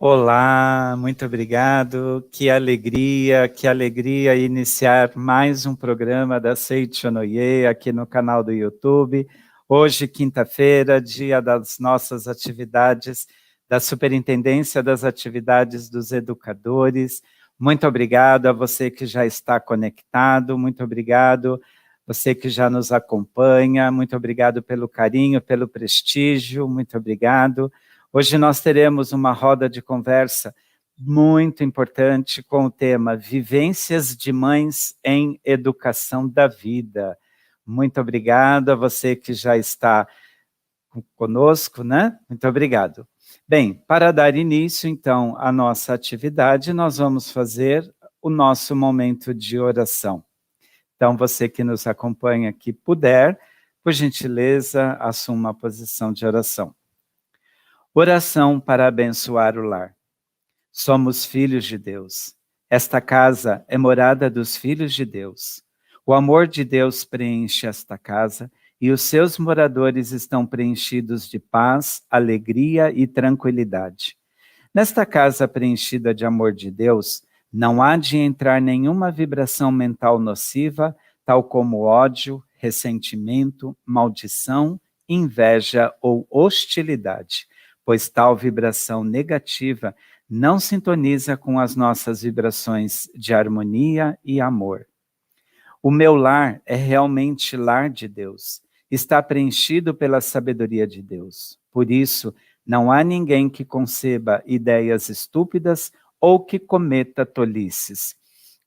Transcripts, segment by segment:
Olá, muito obrigado. Que alegria iniciar mais um programa da Seiichi Onoye aqui no canal do YouTube. Hoje, quinta-feira, dia das nossas atividades, da Superintendência das Atividades dos Educadores. Muito obrigado a você que já está conectado, muito obrigado você que já nos acompanha, muito obrigado pelo carinho, pelo prestígio, muito obrigado. Hoje nós teremos uma roda de conversa muito importante com o tema Vivências de Mães em Educação da Vida. Muito obrigado a você que já está conosco, né? Muito obrigado. Bem, para dar início, então, à nossa atividade, nós vamos fazer o nosso momento de oração. Então, você que nos acompanha, que puder, por gentileza, assuma a posição de oração. Oração para abençoar o lar. Somos filhos de Deus. Esta casa é morada dos filhos de Deus. O amor de Deus preenche esta casa e os seus moradores estão preenchidos de paz, alegria e tranquilidade. Nesta casa preenchida de amor de Deus, não há de entrar nenhuma vibração mental nociva, tal como ódio, ressentimento, maldição, inveja ou hostilidade, pois tal vibração negativa não sintoniza com as nossas vibrações de harmonia e amor. O meu lar é realmente lar de Deus, está preenchido pela sabedoria de Deus. Por isso, não há ninguém que conceba ideias estúpidas ou que cometa tolices.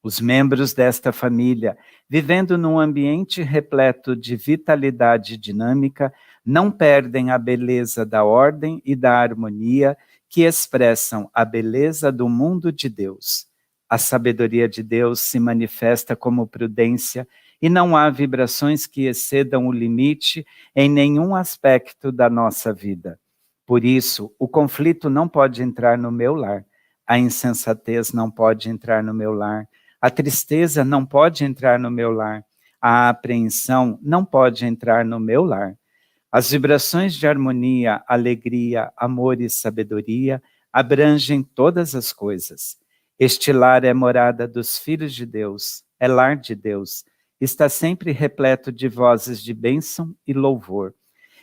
Os membros desta família, vivendo num ambiente repleto de vitalidade dinâmica, não perdem a beleza da ordem e da harmonia que expressam a beleza do mundo de Deus. A sabedoria de Deus se manifesta como prudência e não há vibrações que excedam o limite em nenhum aspecto da nossa vida. Por isso, o conflito não pode entrar no meu lar, a insensatez não pode entrar no meu lar, a tristeza não pode entrar no meu lar, a apreensão não pode entrar no meu lar. As vibrações de harmonia, alegria, amor e sabedoria abrangem todas as coisas. Este lar é morada dos filhos de Deus, é lar de Deus, está sempre repleto de vozes de bênção e louvor.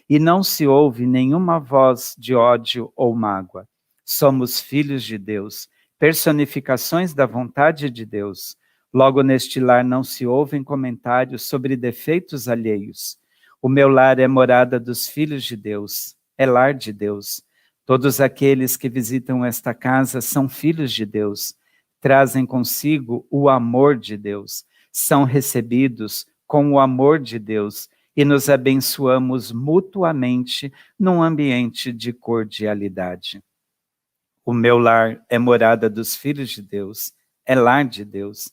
E não se ouve nenhuma voz de ódio ou mágoa. Somos filhos de Deus, personificações da vontade de Deus. Logo, neste lar não se ouvem comentários sobre defeitos alheios. O meu lar é morada dos filhos de Deus, é lar de Deus. Todos aqueles que visitam esta casa são filhos de Deus, trazem consigo o amor de Deus, são recebidos com o amor de Deus e nos abençoamos mutuamente num ambiente de cordialidade. O meu lar é morada dos filhos de Deus, é lar de Deus,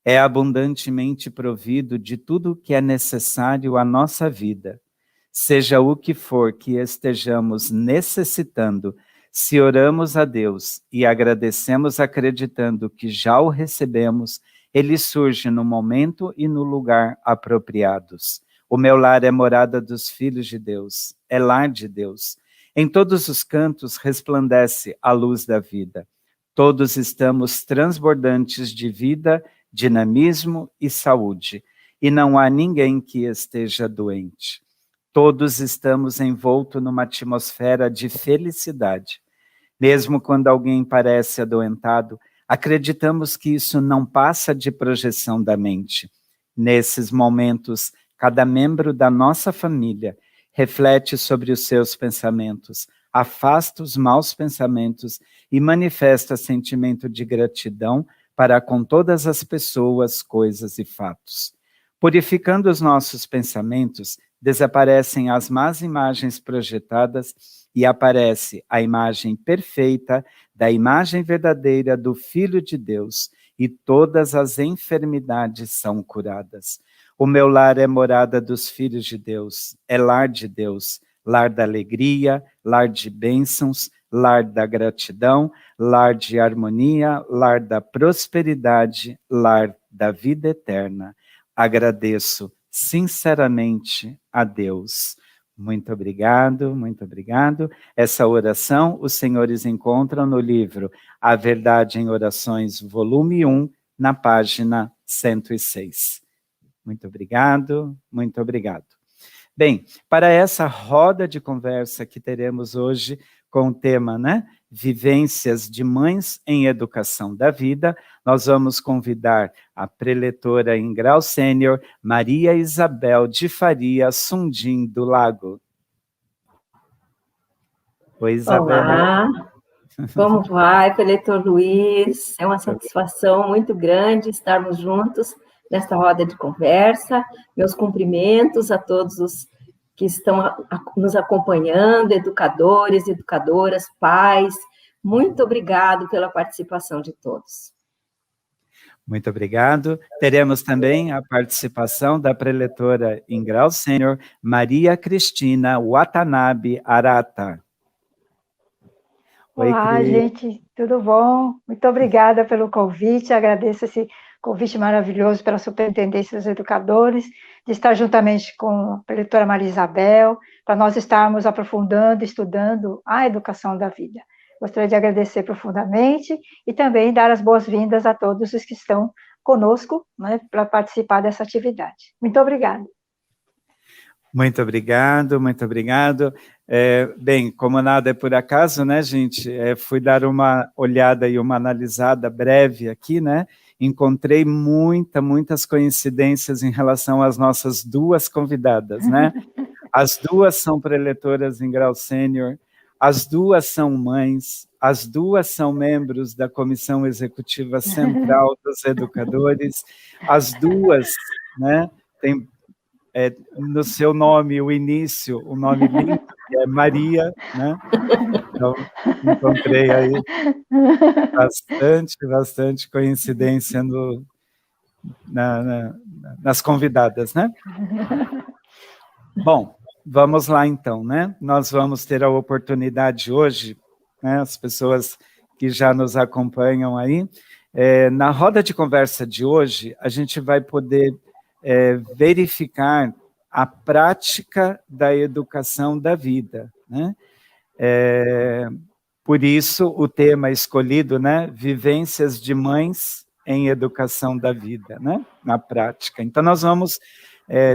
é abundantemente provido de tudo o que é necessário à nossa vida. Seja o que for que estejamos necessitando, se oramos a Deus e agradecemos acreditando que já o recebemos, ele surge no momento e no lugar apropriados. O meu lar é morada dos filhos de Deus, é lar de Deus. Em todos os cantos resplandece a luz da vida. Todos estamos transbordantes de vida, dinamismo e saúde, e não há ninguém que esteja doente. Todos estamos envoltos numa atmosfera de felicidade. Mesmo quando alguém parece adoentado, acreditamos que isso não passa de projeção da mente. Nesses momentos, cada membro da nossa família reflete sobre os seus pensamentos, afasta os maus pensamentos e manifesta sentimento de gratidão para com todas as pessoas, coisas e fatos. Purificando os nossos pensamentos, desaparecem as más imagens projetadas e aparece a imagem perfeita da imagem verdadeira do Filho de Deus, e todas as enfermidades são curadas. O meu lar é morada dos filhos de Deus, é lar de Deus, lar da alegria, lar de bênçãos, lar da gratidão, lar de harmonia, lar da prosperidade, lar da vida eterna. Agradeço sinceramente a Deus Muito obrigado, muito obrigado. Essa oração os senhores encontram no livro A Verdade em Orações, volume 1, na página 106. Muito obrigado, muito obrigado. Bem, para essa roda de conversa que teremos hoje com o tema, né, Vivências de Mães em Educação da Vida, nós vamos convidar a preletora em grau sênior, Maria Isabel de Faria Sundim do Lago. Oi, Isabel. Olá, como vai, preletor Luiz? É uma satisfação muito grande estarmos juntos nesta roda de conversa. Meus cumprimentos a todos os que estão nos acompanhando, educadores, educadoras, pais. Muito obrigado pela participação de todos. Muito obrigado. Teremos também a participação da preletora em grau sênior, Maria Cristina Watanabe Arata. Olá, gente, tudo bom? Muito obrigada pelo convite, agradeço esse convite maravilhoso pela Superintendência dos Educadores, de estar juntamente com a preletora Maria Isabel, para nós estarmos aprofundando, estudando a educação da vida. Gostaria de agradecer profundamente e também dar as boas-vindas a todos os que estão conosco, né, para participar dessa atividade. Muito obrigada. Muito obrigado, muito obrigado. Bem, como nada é por acaso, né, gente? Fui dar uma olhada e uma analisada breve aqui, né? Encontrei muitas coincidências em relação às nossas duas convidadas, né? As duas são preletoras em grau sênior, as duas são mães, as duas são membros da Comissão Executiva Central dos Educadores, as duas, né, têm no seu nome, o início, o nome lindo, que é Maria, né? Então, encontrei aí bastante coincidência nas convidadas, né? Bom, vamos lá então, né? Nós vamos ter a oportunidade hoje, né, as pessoas que já nos acompanham aí, na roda de conversa de hoje, a gente vai poder verificar a prática da educação da vida, né? Por isso, o tema escolhido, né? Vivências de mães em educação da vida, né? Na prática. Então, nós vamos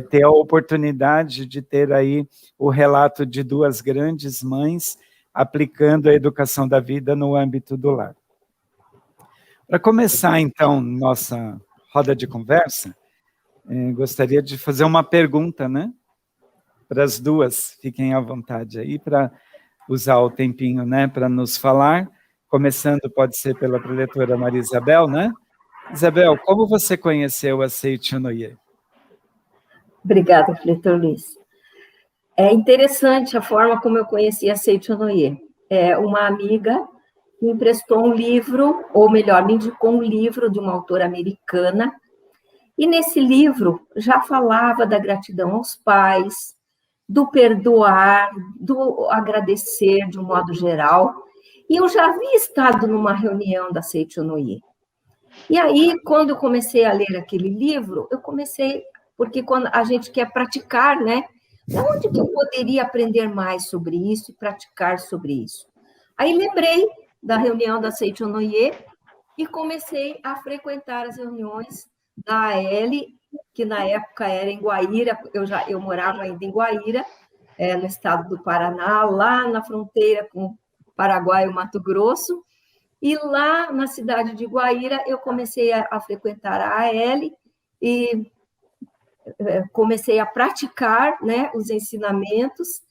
ter a oportunidade de ter aí o relato de duas grandes mães aplicando a educação da vida no âmbito do lar. Para começar, então, nossa roda de conversa, gostaria de fazer uma pergunta, né? Para as duas, fiquem à vontade aí para usar o tempinho, né? Para nos falar. Começando, pode ser pela preletora Maria Isabel, né? Isabel, como você conheceu a Seiichi Onoye? Obrigada, preletor Luiz. É interessante a forma como eu conheci a Seiichi Onoye. Uma amiga me emprestou um livro, ou melhor, me indicou um livro de uma autora americana. E nesse livro já falava da gratidão aos pais, do perdoar, do agradecer de um modo geral. E eu já havia estado numa reunião da Seiichi Onoye. E aí, quando eu comecei a ler aquele livro, porque quando a gente quer praticar, né? Onde que eu poderia aprender mais sobre isso e praticar sobre isso? Aí lembrei da reunião da Seiichi Onoye e comecei a frequentar as reuniões da AL, que na época era em Guaíra, eu morava ainda em Guaíra, no estado do Paraná, lá na fronteira com o Paraguai e o Mato Grosso, e lá na cidade de Guaíra eu comecei a frequentar a AL e comecei a praticar, né, os ensinamentos,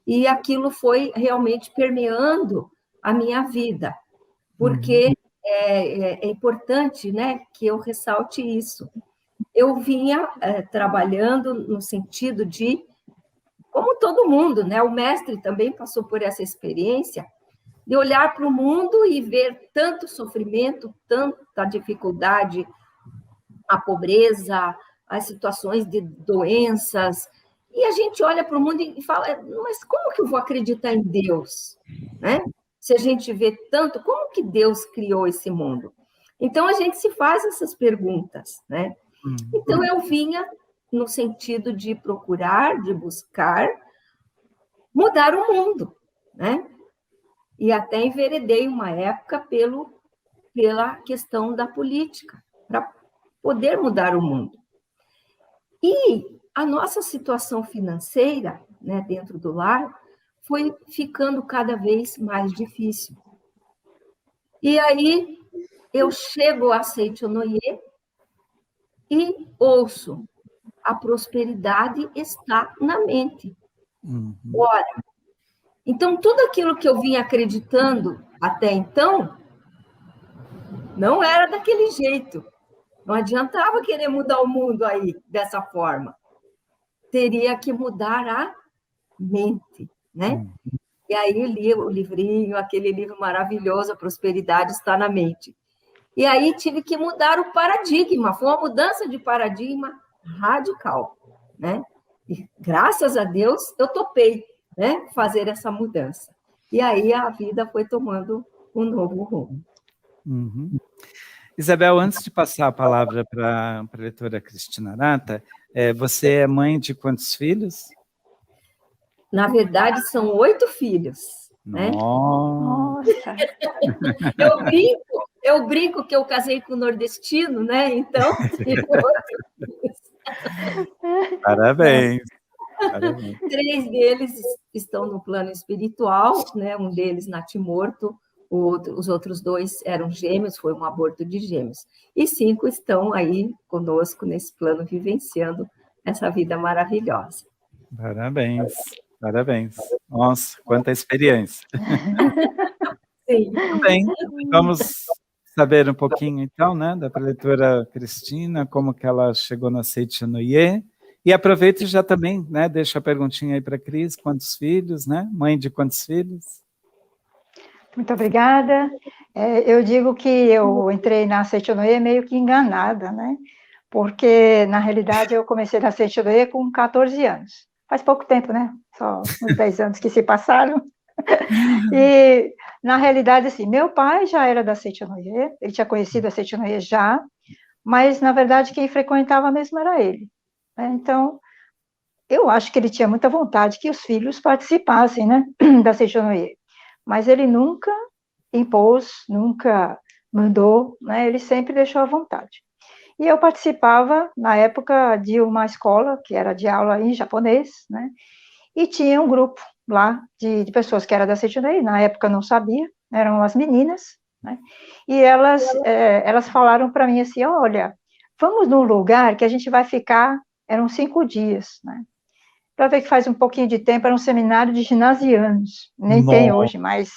e aquilo foi realmente permeando a minha vida, porque é importante, né, que eu ressalte isso. Eu vinha trabalhando no sentido de, como todo mundo, né, o mestre também passou por essa experiência, de olhar para o mundo e ver tanto sofrimento, tanta dificuldade, a pobreza, as situações de doenças, e a gente olha para o mundo e fala, mas como que eu vou acreditar em Deus? Né? Se a gente vê tanto, como que Deus criou esse mundo? Então, a gente se faz essas perguntas, né? Então, eu vinha no sentido de procurar, de buscar mudar o mundo, né? E até enveredei uma época pela questão da política, para poder mudar o mundo. E a nossa situação financeira, né, dentro do lar, foi ficando cada vez mais difícil. E aí eu chego a Seichonoye e ouço: a prosperidade está na mente. Ora, então tudo aquilo que eu vinha acreditando até então não era daquele jeito. Não adiantava querer mudar o mundo aí dessa forma. Teria que mudar a mente, né? E aí li o livrinho, aquele livro maravilhoso, A Prosperidade Está na Mente. E aí tive que mudar o paradigma, foi uma mudança de paradigma radical, né? E graças a Deus eu topei, né, fazer essa mudança. E aí a vida foi tomando um novo rumo. Isabel, antes de passar a palavra para a leitora Cristina Arata, você é mãe de quantos filhos? Na verdade, são 8 filhos. Né? Nossa! Eu brinco que eu casei com o nordestino, né? Então, Parabéns. Parabéns. 3 deles estão no plano espiritual, né? Um deles natimorto, os outros 2 eram gêmeos, foi um aborto de gêmeos. E 5 estão aí conosco nesse plano, vivenciando essa vida maravilhosa. Parabéns, parabéns. Nossa, quanta experiência. Sim. Muito bem, vamos saber um pouquinho, então, né, da preletora Cristina, como que ela chegou na Seichonoye. E aproveito e já também, né, deixo a perguntinha aí para a Cris, quantos filhos, né? Mãe de quantos filhos? Muito obrigada. Eu digo que eu entrei na Seichonoye meio que enganada, né? Porque, na realidade, eu comecei na Seichonoye com 14 anos. Faz pouco tempo, né? Só uns 10 anos que se passaram. E, na realidade, assim, meu pai já era da Seichonoye, ele tinha conhecido a Seichonoye já, mas, na verdade, quem frequentava mesmo era ele. Né? Então, eu acho que ele tinha muita vontade que os filhos participassem, né, da Seichonoye. Mas ele nunca impôs, nunca mandou, né, ele sempre deixou à vontade. E eu participava, na época, de uma escola, que era de aula em japonês, né, e tinha um grupo lá de pessoas que eram da Seichonoye, na época eu não sabia, eram as meninas, né, e elas falaram para mim assim, olha, vamos num lugar que a gente vai ficar, eram 5 dias, né, para ver que faz um pouquinho de tempo, era um seminário de ginasianos, nem tem hoje, mas...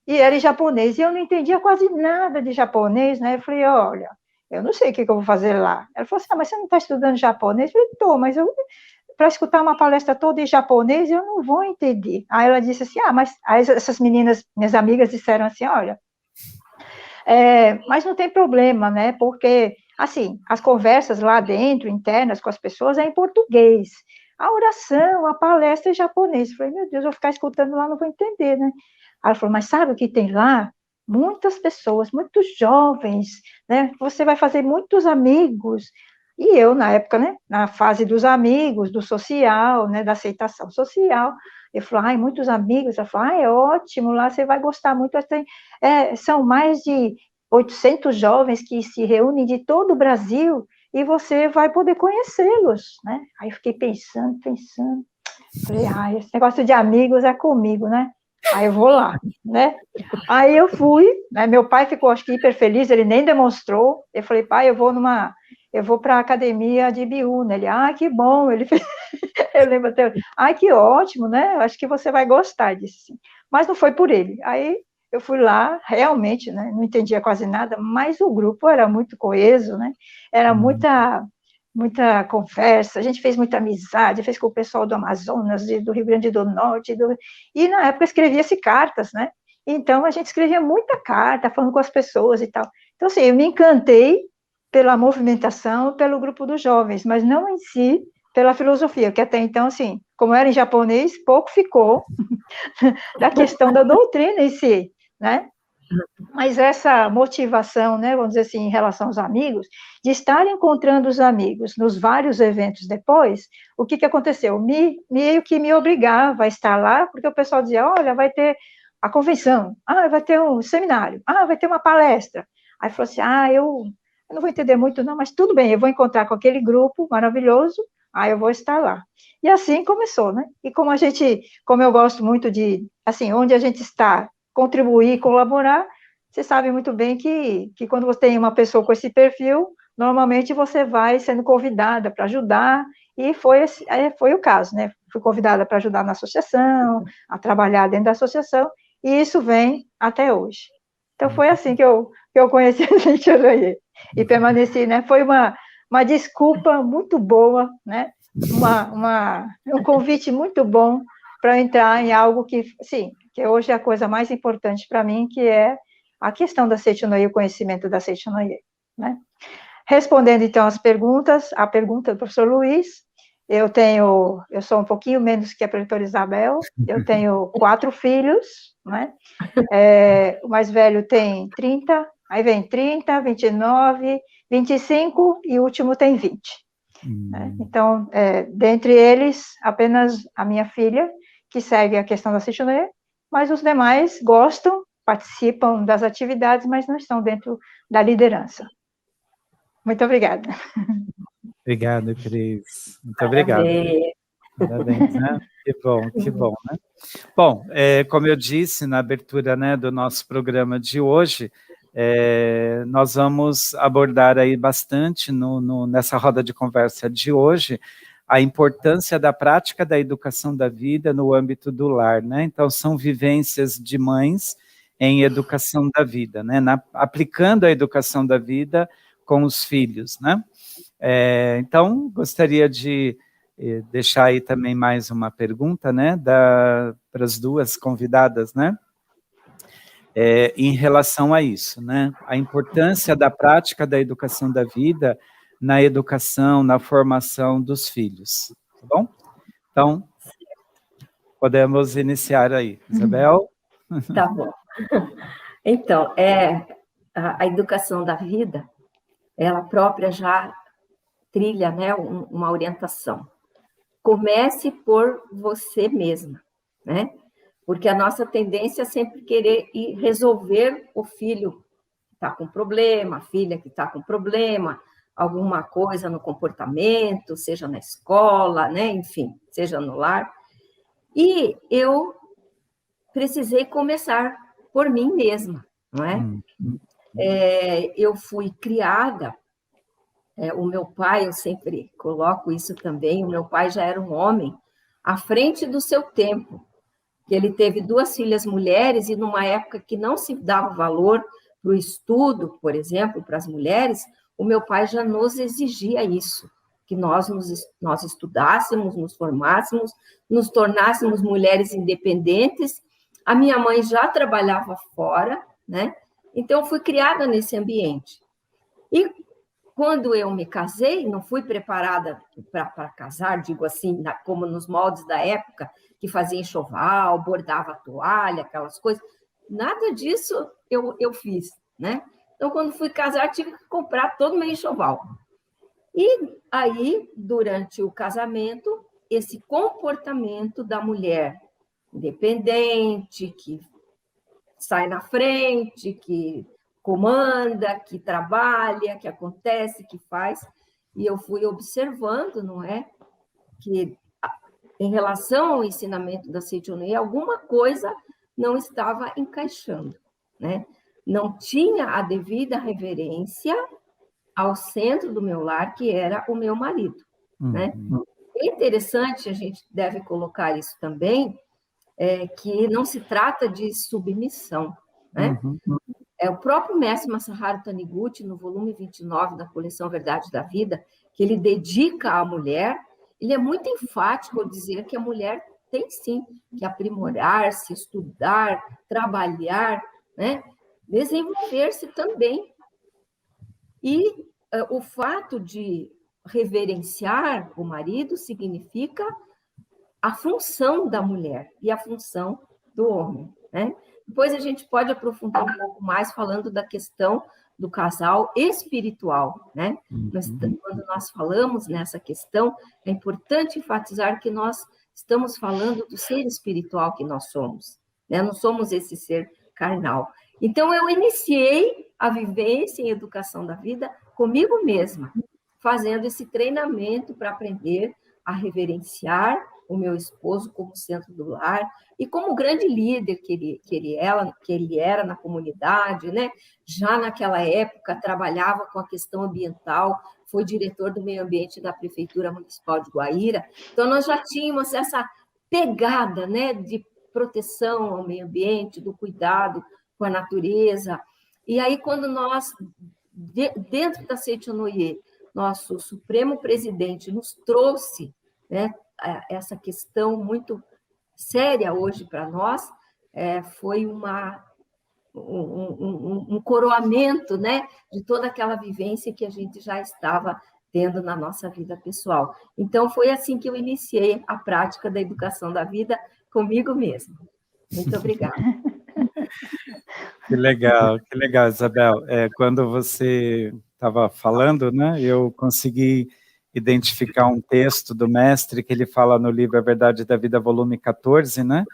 E era em japonês, e eu não entendia quase nada de japonês, né? Eu falei, olha, eu não sei o que eu vou fazer lá. Ela falou assim, mas você não está estudando japonês? Eu falei, estou, mas para escutar uma palestra toda em japonês, eu não vou entender. Aí ela disse assim, mas aí essas meninas, minhas amigas, disseram assim, olha, mas não tem problema, né? Porque, assim, as conversas lá dentro, internas com as pessoas, é em português. A oração, a palestra é em japonês. Eu falei, meu Deus, eu vou ficar escutando lá, não vou entender, né? Aí ela falou, mas sabe o que tem lá? Muitas pessoas, muitos jovens, né? Você vai fazer muitos amigos. E eu, na época, né, na fase dos amigos, do social, né, da aceitação social, eu falei, muitos amigos. Ela falou, é ótimo, lá você vai gostar muito. São mais de 800 jovens que se reúnem de todo o Brasil e você vai poder conhecê-los, né? Aí eu fiquei pensando, falei, esse negócio de amigos é comigo, né? Aí eu vou lá, né? Aí eu fui, né? Meu pai ficou, acho que, hiper feliz, ele nem demonstrou. Eu falei, pai, eu vou para a academia de Biúna. Ele, que bom. Ele fez, eu lembro até, que ótimo, né? Eu acho que você vai gostar disso. Sim. Mas não foi por ele. Aí eu fui lá, realmente, né? Não entendia quase nada, mas o grupo era muito coeso, né? Era muita conversa, a gente fez muita amizade, fez com o pessoal do Amazonas, do Rio Grande do Norte, e na época escrevia-se cartas, né? Então a gente escrevia muita carta, falando com as pessoas e tal. Então, assim, eu me encantei pela movimentação, pelo grupo dos jovens, mas não em si pela filosofia, que até então, assim, como era em japonês, pouco ficou da questão da doutrina em si, né? Mas essa motivação, né, vamos dizer assim, em relação aos amigos, de estar encontrando os amigos nos vários eventos depois, o que aconteceu? Meio que me obrigava a estar lá, porque o pessoal dizia, olha, vai ter a convenção, vai ter um seminário, vai ter uma palestra. Aí falou assim, eu não vou entender muito não, mas tudo bem, eu vou encontrar com aquele grupo maravilhoso, eu vou estar lá. E assim começou, né? E como eu gosto muito de, assim, onde a gente está, contribuir, colaborar, você sabe muito bem que quando você tem uma pessoa com esse perfil, normalmente você vai sendo convidada para ajudar, e foi o caso, né? Fui convidada para ajudar na associação, a trabalhar dentro da associação, e isso vem até hoje. Então, foi assim que eu conheci a gente e permaneci, né? Foi uma desculpa muito boa, né? Um convite muito bom para entrar em algo que, sim, que hoje é a coisa mais importante para mim, que é a questão da Seichonoye, o conhecimento da Seichonoye, né? Respondendo, então, a pergunta do professor Luiz, eu sou um pouquinho menos que a professora Isabel, eu tenho 4 filhos, né? O mais velho tem 30, aí vem 30, 29, 25 e o último tem 20. Né? Então, dentre eles, apenas a minha filha, que segue a questão da Seichonoye, mas os demais gostam, participam das atividades, mas não estão dentro da liderança. Muito obrigada. Obrigado, Cris. Muito obrigado. Parabéns, né? Que bom, né? Bom, como eu disse na abertura, né, do nosso programa de hoje, nós vamos abordar aí bastante nessa roda de conversa de hoje a importância da prática da educação da vida no âmbito do lar, né? Então, são vivências de mães em educação da vida, né? Aplicando a educação da vida com os filhos, né? Então, gostaria de deixar aí também mais uma pergunta, né, para as duas convidadas, né, em relação a isso, né, a importância da prática da educação da vida na educação, na formação dos filhos, tá bom? Então, podemos iniciar aí. Isabel? Tá bom. Então, a educação da vida, ela própria já trilha, né, uma orientação. Comece por você mesma, né? Porque a nossa tendência é sempre querer ir resolver o filho que está com problema, a filha que está com problema, alguma coisa no comportamento, seja na escola, né? Enfim, seja no lar. E eu precisei começar por mim mesma, não é? Eu fui criada, o meu pai, eu sempre coloco isso também, o meu pai já era um homem à frente do seu tempo, que ele teve 2 filhas mulheres e numa época que não se dava valor para o estudo, por exemplo, para as mulheres, o meu pai já nos exigia isso, que nós estudássemos, nos formássemos, nos tornássemos mulheres independentes. A minha mãe já trabalhava fora, né? Então, eu fui criada nesse ambiente. E quando eu me casei, não fui preparada para casar, digo assim, como nos moldes da época, que fazia enxoval, bordava toalha, aquelas coisas. Nada disso eu fiz, né? Então, quando fui casar, tive que comprar todo o meu enxoval. E aí, durante o casamento, esse comportamento da mulher independente, que sai na frente, que comanda, que trabalha, que acontece, que faz, e eu fui observando, não é? Que em relação ao ensinamento da Seichonoye, alguma coisa não estava encaixando, né? Não tinha a devida reverência ao centro do meu lar, que era o meu marido, né? É interessante, a gente deve colocar isso também, que não se trata de submissão, né? O próprio mestre Masaharu Taniguchi, no volume 29 da coleção Verdade da Vida, que ele dedica à mulher, ele é muito enfático ao dizer que a mulher tem sim que aprimorar-se, estudar, trabalhar, né? Desenvolver-se também. E o fato de reverenciar o marido significa a função da mulher e a função do homem, né? Depois a gente pode aprofundar um pouco mais falando da questão do casal espiritual, né? Quando nós falamos nessa questão, é importante enfatizar que nós estamos falando do ser espiritual que nós somos, né? Não somos esse ser carnal. Então, eu iniciei a vivência em educação da vida comigo mesma, fazendo esse treinamento para aprender a reverenciar o meu esposo como centro do lar e como grande líder que ele era na comunidade, né? Já naquela época trabalhava com a questão ambiental, foi diretor do meio ambiente da Prefeitura Municipal de Guaíra, então nós já tínhamos essa pegada, né, de proteção ao meio ambiente, do cuidado com a natureza. E aí, quando nós, dentro da Seichonoye, nosso Supremo Presidente nos trouxe, né, essa questão muito séria hoje para nós, foi um coroamento, né, de toda aquela vivência que a gente já estava tendo na nossa vida pessoal. Então, foi assim que eu iniciei a prática da educação da vida comigo mesma. Muito obrigada. Que legal, Isabel. Quando você estava falando, né, eu consegui identificar um texto do mestre que ele fala no livro A Verdade da Vida, volume 14, né,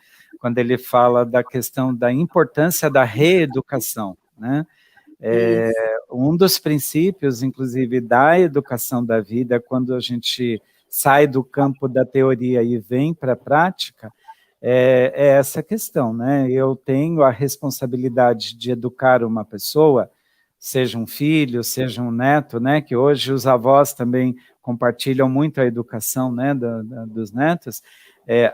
quando ele fala da questão da importância da reeducação, né? Um dos princípios, inclusive, da educação da vida, quando a gente sai do campo da teoria e vem para a prática, é essa questão, né? Eu tenho a responsabilidade de educar uma pessoa, seja um filho, seja um neto, né? Que hoje os avós também compartilham muito a educação, né, dos netos.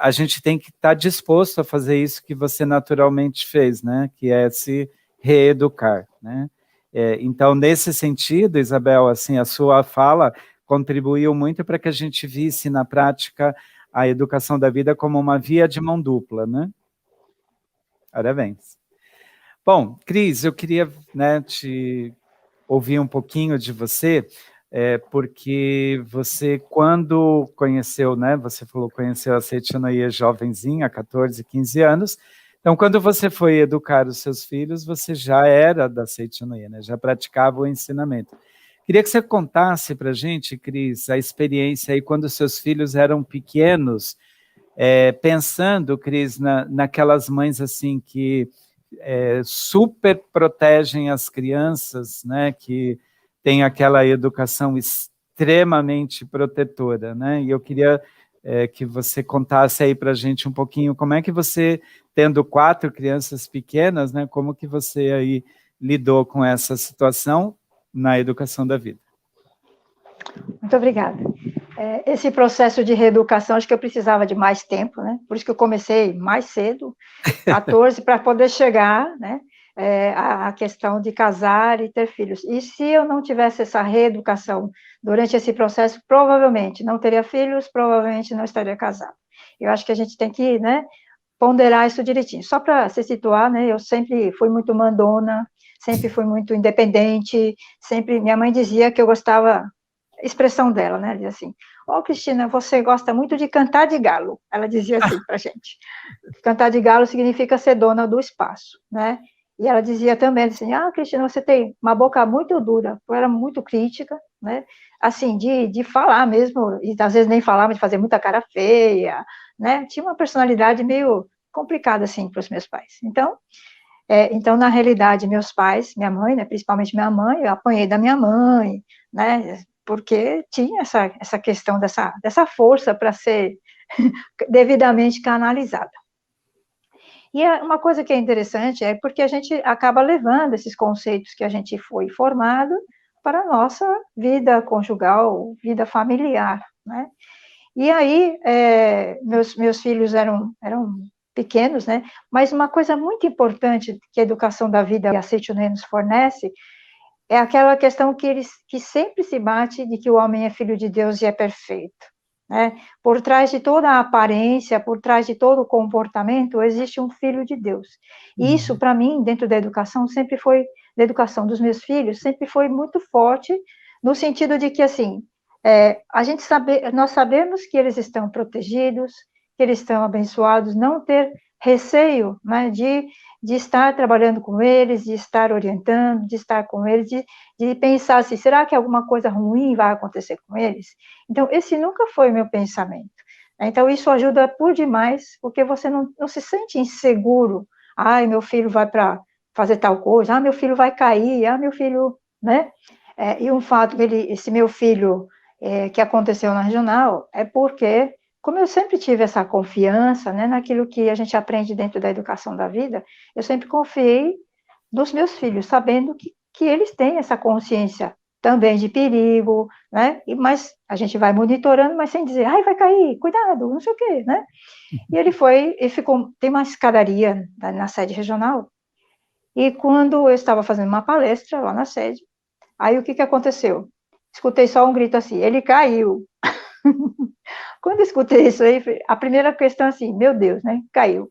A gente tem que estar disposto a fazer isso que você naturalmente fez, né? Que é se reeducar, né? Então, nesse sentido, Isabel, assim, a sua fala contribuiu muito para que a gente visse na prática a educação da vida como uma via de mão dupla, né? Parabéns. Bom, Cris, eu queria, né, te ouvir um pouquinho de você, porque você, quando conheceu, né, você falou, conheceu a Seichonoye jovenzinha, 14, 15 anos, então, quando você foi educar os seus filhos, você já era da Seichonoye, né, já praticava o ensinamento. Queria que você contasse para a gente, Cris, a experiência aí quando seus filhos eram pequenos, pensando, Cris, naquelas mães assim que super protegem as crianças, né, que tem aquela educação extremamente protetora, né, e eu queria que você contasse aí para a gente um pouquinho como é que você, tendo 4 crianças pequenas, né, como que você aí lidou com essa situação na educação da vida. Muito obrigada. Esse processo de reeducação, acho que eu precisava de mais tempo, né? Por isso que eu comecei mais cedo, 14, para poder chegar, né, à questão de casar e ter filhos. E se eu não tivesse essa reeducação durante esse processo, provavelmente não teria filhos, provavelmente não estaria casado. Eu acho que a gente tem que, né, ponderar isso direitinho. Só para se situar, né, eu sempre fui muito mandona, sempre fui muito independente, sempre, minha mãe dizia que eu gostava, expressão dela, né, dizia assim, Cristina, você gosta muito de cantar de galo, ela dizia assim pra gente, cantar de galo significa ser dona do espaço, né, e ela dizia também, assim, Cristina, você tem uma boca muito dura, eu era muito crítica, né, assim, de falar mesmo, e às vezes nem falava, de fazer muita cara feia, né, tinha uma personalidade meio complicada, assim, para os meus pais, então, na realidade, meus pais, minha mãe, né, principalmente minha mãe, eu apanhei da minha mãe, né, porque tinha essa questão dessa força para ser devidamente canalizada. E uma coisa que é interessante é porque a gente acaba levando esses conceitos que a gente foi formado para a nossa vida conjugal, vida familiar, né? E aí, meus filhos eram pequenos, né? Mas uma coisa muito importante que a educação da vida e a Seichonoye nos fornece é aquela questão que sempre se bate de que o homem é filho de Deus e é perfeito, né? Por trás de toda a aparência, por trás de todo o comportamento, existe um filho de Deus. E isso, para mim, dentro da educação, sempre foi, da educação dos meus filhos, sempre foi muito forte, no sentido de que, assim, nós sabemos que eles estão protegidos, que eles estão abençoados, não ter receio, né, de de estar trabalhando com eles, de estar orientando, de estar com eles, de pensar assim, será que alguma coisa ruim vai acontecer com eles? Então, esse nunca foi o meu pensamento. Então, isso ajuda por demais, porque você não se sente inseguro. Ai, meu filho vai para fazer tal coisa, meu filho vai cair, meu filho, né? E um fato, esse meu filho, que aconteceu na regional, é porque, como eu sempre tive essa confiança, né, naquilo que a gente aprende dentro da educação da vida, eu sempre confiei nos meus filhos, sabendo que eles têm essa consciência também de perigo, né? Mas a gente vai monitorando, mas sem dizer, vai cair, cuidado, não sei o quê, né? E ele ficou, tem uma escadaria na sede regional, e quando eu estava fazendo uma palestra lá na sede, aí o que aconteceu? Escutei só um grito assim, ele caiu. Quando eu escutei isso aí, a primeira questão assim, meu Deus, né? Caiu.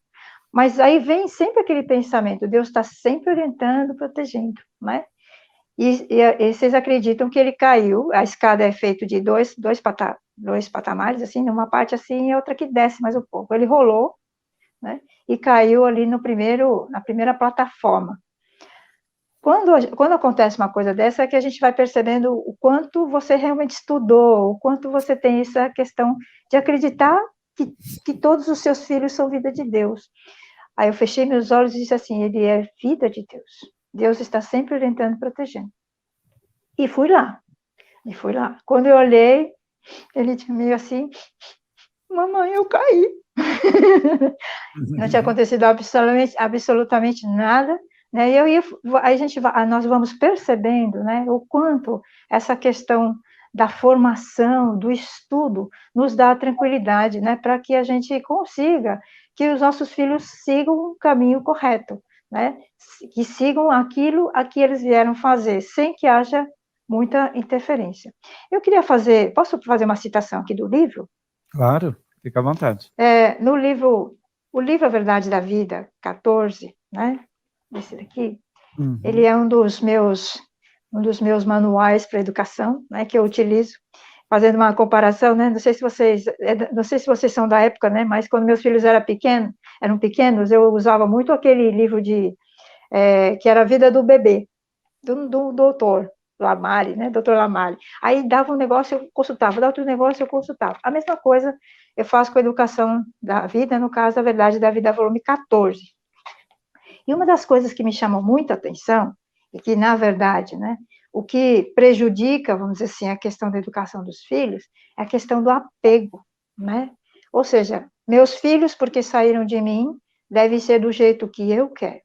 Mas aí vem sempre aquele pensamento, Deus está sempre orientando, protegendo, né? E vocês acreditam que ele caiu, a escada é feita de dois patamares, assim, uma parte assim e outra que desce mais um pouco. Ele rolou, né? E caiu ali na primeira plataforma. Quando acontece uma coisa dessa, é que a gente vai percebendo o quanto você realmente estudou, o quanto você tem essa questão de acreditar que todos os seus filhos são vida de Deus. Aí eu fechei meus olhos e disse assim, ele é vida de Deus. Deus está sempre orientando e protegendo. E fui lá. Quando eu olhei, ele tinha meio assim, mamãe, eu caí. Não tinha acontecido absolutamente nada. Né? E nós vamos percebendo, né, o quanto essa questão da formação, do estudo, nos dá tranquilidade, né, para que a gente consiga que os nossos filhos sigam o caminho correto, né, que sigam aquilo a que eles vieram fazer, sem que haja muita interferência. Posso fazer uma citação aqui do livro? Claro, fica à vontade. No livro, o livro A Verdade da Vida, 14, né, esse daqui, ele é um dos meus manuais para educação, né, que eu utilizo, fazendo uma comparação, né, não sei se vocês são da época, né, mas quando meus filhos eram pequenos, eu usava muito aquele livro que era A Vida do Bebê, do doutor Lamari, né, doutor Lamari. Aí dava um negócio, eu consultava, dava outro negócio, eu consultava. A mesma coisa eu faço com a educação da vida, no caso, A Verdade da Vida, volume 14. E uma das coisas que me chamou muita atenção, e que, na verdade, né, o que prejudica, vamos dizer assim, a questão da educação dos filhos, é a questão do apego, né? Ou seja, meus filhos, porque saíram de mim, devem ser do jeito que eu quero,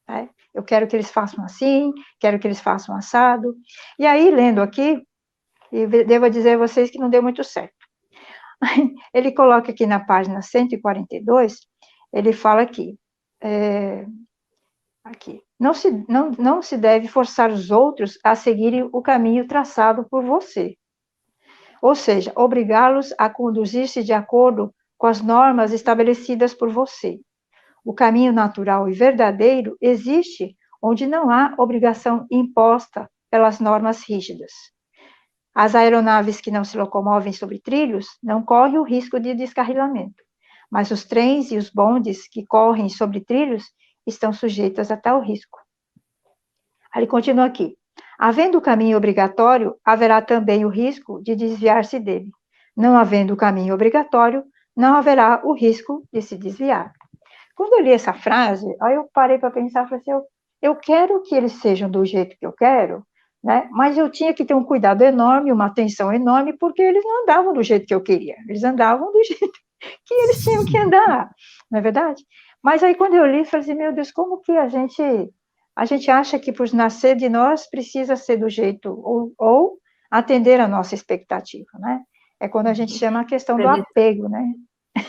né? Eu quero que eles façam assim, quero que eles façam assado. E aí, lendo aqui, e devo dizer a vocês que não deu muito certo. Ele coloca aqui na página 142, ele fala aqui, não se deve forçar os outros a seguirem o caminho traçado por você. Ou seja, obrigá-los a conduzir-se de acordo com as normas estabelecidas por você. O caminho natural e verdadeiro existe onde não há obrigação imposta pelas normas rígidas. As aeronaves que não se locomovem sobre trilhos não correm o risco de descarrilamento, mas os trens e os bondes que correm sobre trilhos estão sujeitos a tal risco. Aí ele continua aqui. Havendo o caminho obrigatório, haverá também o risco de desviar-se dele. Não havendo o caminho obrigatório, não haverá o risco de se desviar. Quando eu li essa frase, aí eu parei para pensar, falei assim, eu quero que eles sejam do jeito que eu quero, né? Mas eu tinha que ter um cuidado enorme, uma atenção enorme, porque eles não andavam do jeito que eu queria, eles andavam do jeito que eles tinham que andar, não é verdade? Mas aí quando eu li, falei assim, meu Deus, como que a gente acha que por nascer de nós precisa ser do jeito, ou atender a nossa expectativa, né? É quando a gente chama a questão do apego, né?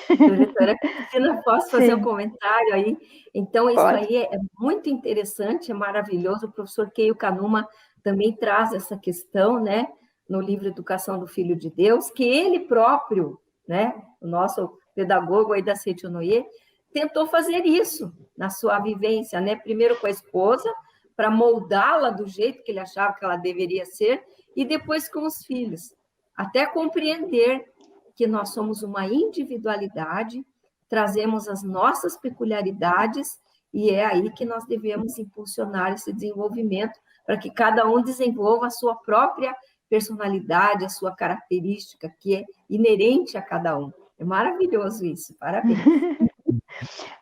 Professora Cristina, posso fazer um comentário aí? Então, isso Pode. aí é muito interessante, é maravilhoso. O professor Keio Kanuma também traz essa questão, né, no livro Educação do Filho de Deus, que ele próprio, né, o nosso pedagogo aí da Seichonoye, tentou fazer isso na sua vivência, né, primeiro com a esposa, para moldá-la do jeito que ele achava que ela deveria ser, e depois com os filhos, até compreender que nós somos uma individualidade, trazemos as nossas peculiaridades e é aí que nós devemos impulsionar esse desenvolvimento, para que cada um desenvolva a sua própria personalidade, a sua característica, que é inerente a cada um. É maravilhoso isso, parabéns.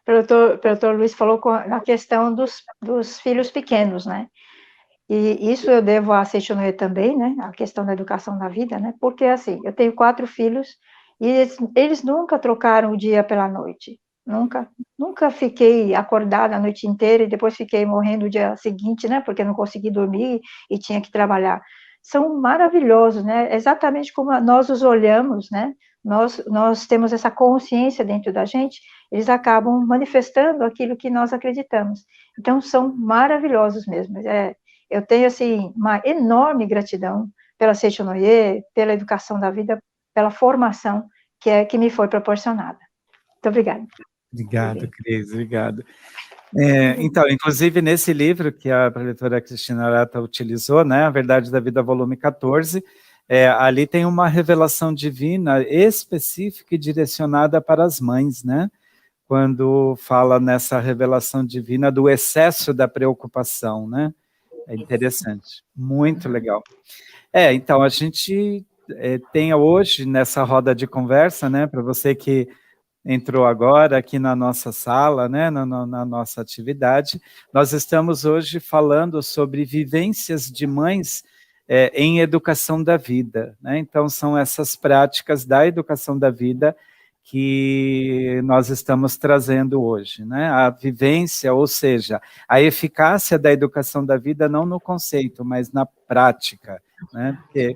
O doutor Luiz falou na questão dos filhos pequenos, né? E isso eu devo a Seichonoye também, né? A questão da educação da vida, né? Porque, assim, eu tenho 4 filhos e eles nunca trocaram o dia pela noite. Nunca fiquei acordada a noite inteira e depois fiquei morrendo o dia seguinte, né? Porque não consegui dormir e tinha que trabalhar. São maravilhosos, né? Exatamente como nós os olhamos, né? Nós temos essa consciência dentro da gente, eles acabam manifestando aquilo que nós acreditamos. Então, são maravilhosos mesmo. Eu tenho, assim, uma enorme gratidão pela Seichonoye, pela educação da vida, pela formação que me foi proporcionada. Muito obrigada. Obrigado, Cris, obrigado. Então, inclusive nesse livro que a preletora Cristina Arata utilizou, né, A Verdade da Vida, volume 14, ali tem uma revelação divina específica e direcionada para as mães, né, quando fala nessa revelação divina do excesso da preocupação, né, é interessante, muito legal. Então, a gente tem hoje, nessa roda de conversa, né, para você que entrou agora aqui na nossa sala, né, na nossa atividade, nós estamos hoje falando sobre vivências de mães em educação da vida, né? Então, são essas práticas da educação da vida que nós estamos trazendo hoje, né? A vivência, ou seja, a eficácia da educação da vida não no conceito, mas na prática, né? Porque,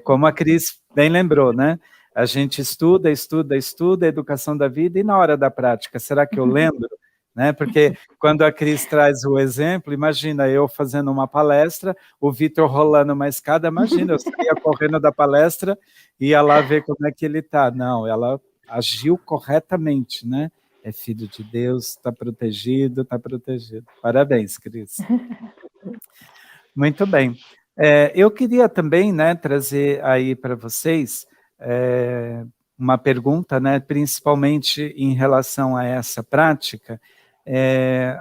como a Cris bem lembrou, né? A gente estuda a educação da vida, e na hora da prática, será que eu lembro? Né? Porque quando a Cris traz o exemplo, imagina eu fazendo uma palestra, o Vitor rolando uma escada, imagina, eu saía correndo da palestra e ia lá ver como é que ele está. Não, ela agiu corretamente, né? É filho de Deus, está protegido, está protegido. Parabéns, Cris. Muito bem. Eu queria também, né, trazer aí para vocês uma pergunta, né, principalmente em relação a essa prática.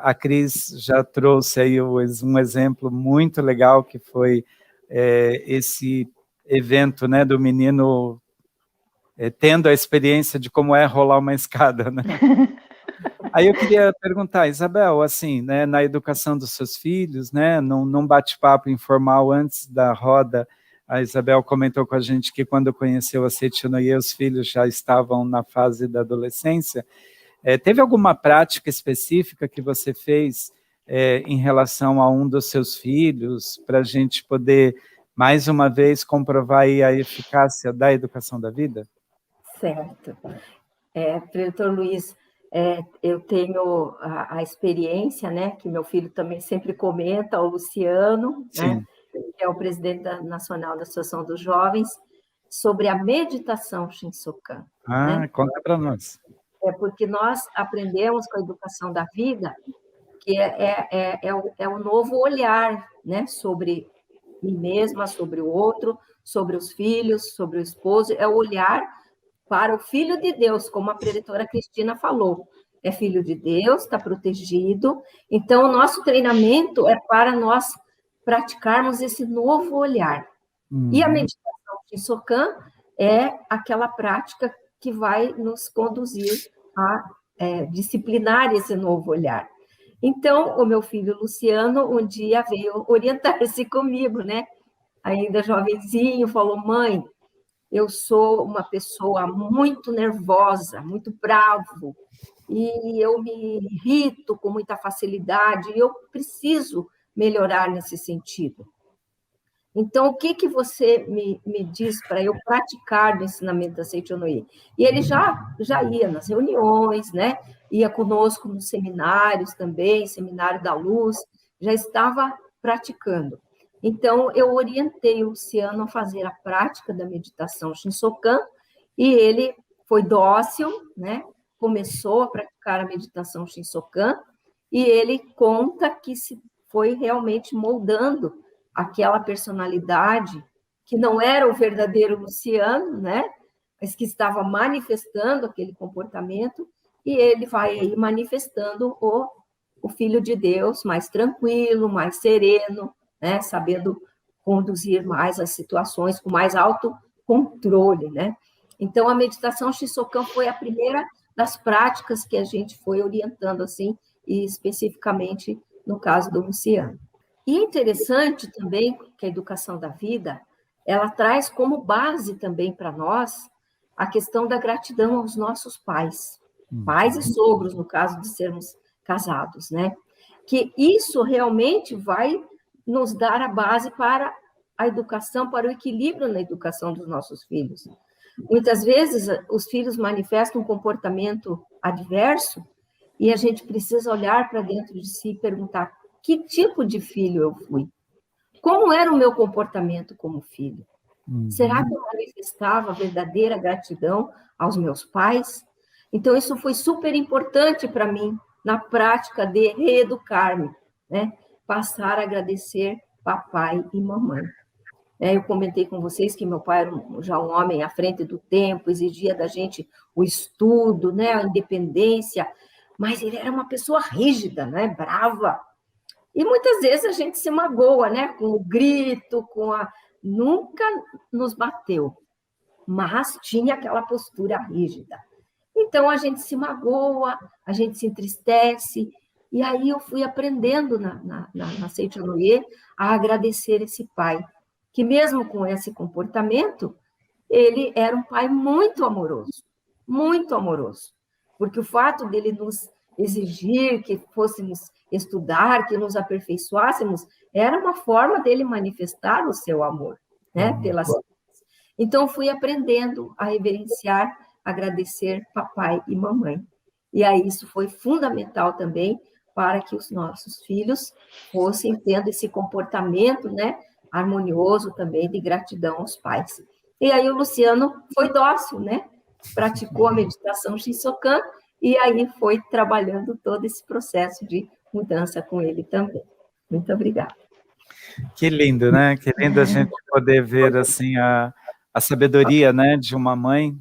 A Cris já trouxe aí um exemplo muito legal, que foi esse evento, né, do menino tendo a experiência de como é rolar uma escada, né? Aí eu queria perguntar, Isabel, assim, né, na educação dos seus filhos, né, num bate-papo informal antes da roda, a Isabel comentou com a gente que quando conheceu a Seichonoye, os filhos já estavam na fase da adolescência. Teve alguma prática específica que você fez em relação a um dos seus filhos, para a gente poder, mais uma vez, comprovar aí a eficácia da educação da vida? Certo. Doutor Luiz, eu tenho a experiência, né, que meu filho também sempre comenta, o Luciano, né, que é o presidente nacional da Associação dos Jovens, sobre a meditação Shinsokan. Né? Conta para nós. Porque nós aprendemos com a educação da vida que é o novo olhar, né, sobre mim mesma, sobre o outro, sobre os filhos, sobre o esposo, é o olhar para o Filho de Deus, como a preletora Cristina falou. É filho de Deus, está protegido. Então, o nosso treinamento é para nós praticarmos esse novo olhar. E a meditação Shinsokan é aquela prática que vai nos conduzir a disciplinar esse novo olhar. Então, o meu filho Luciano, um dia veio orientar-se comigo, né? Ainda jovenzinho, falou: mãe, eu sou uma pessoa muito nervosa, muito bravo, e eu me irrito com muita facilidade, e eu preciso melhorar nesse sentido. Então, o que você me diz para eu praticar no ensinamento da Seichonoye? E ele já ia nas reuniões, né? Ia conosco nos seminários também, Seminário da Luz, já estava praticando. Então, eu orientei o Luciano a fazer a prática da meditação Shinsokan, e ele foi dócil, né? Começou a praticar a meditação Shinsokan, e ele conta que se foi realmente moldando aquela personalidade que não era o verdadeiro Luciano, né? Mas que estava manifestando aquele comportamento, e ele vai aí manifestando o o filho de Deus mais tranquilo, mais sereno, né? Sabendo conduzir mais as situações com mais autocontrole, né? Então, a meditação Shisokan foi a primeira das práticas que a gente foi orientando, assim, e especificamente no caso do Luciano. E é interessante também que a educação da vida, ela traz como base também para nós a questão da gratidão aos nossos pais, pais e sogros, no caso de sermos casados, né? Que isso realmente vai nos dar a base para a educação, para o equilíbrio na educação dos nossos filhos. Muitas vezes, os filhos manifestam um comportamento adverso e a gente precisa olhar para dentro de si e perguntar que tipo de filho eu fui? Como era o meu comportamento como filho? Será que eu manifestava verdadeira gratidão aos meus pais? Então, isso foi super importante para mim, na prática de reeducar-me, né? Passar a agradecer papai e mamãe. Eu comentei com vocês que meu pai era já um homem à frente do tempo, exigia da gente o estudo, né? A independência, mas ele era uma pessoa rígida, né? Brava. E muitas vezes a gente se magoa, né? Com o grito, nunca nos bateu, mas tinha aquela postura rígida. Então, a gente se magoa, a gente se entristece, e aí eu fui aprendendo na Seicho Noye a agradecer esse pai, que mesmo com esse comportamento, ele era um pai muito amoroso, porque o fato dele nos exigir que fôssemos estudar, que nos aperfeiçoássemos, era uma forma dele manifestar o seu amor, né, pelas. Então, fui aprendendo a reverenciar, agradecer papai e mamãe. E aí isso foi fundamental também para que os nossos filhos fossem tendo esse comportamento, né, harmonioso também de gratidão aos pais. E aí o Luciano foi dócil, né? Praticou a meditação Shisokan e aí foi trabalhando todo esse processo de mudança com ele também. Muito obrigada. Que lindo, né? Que lindo a gente poder ver assim a sabedoria, né, de uma mãe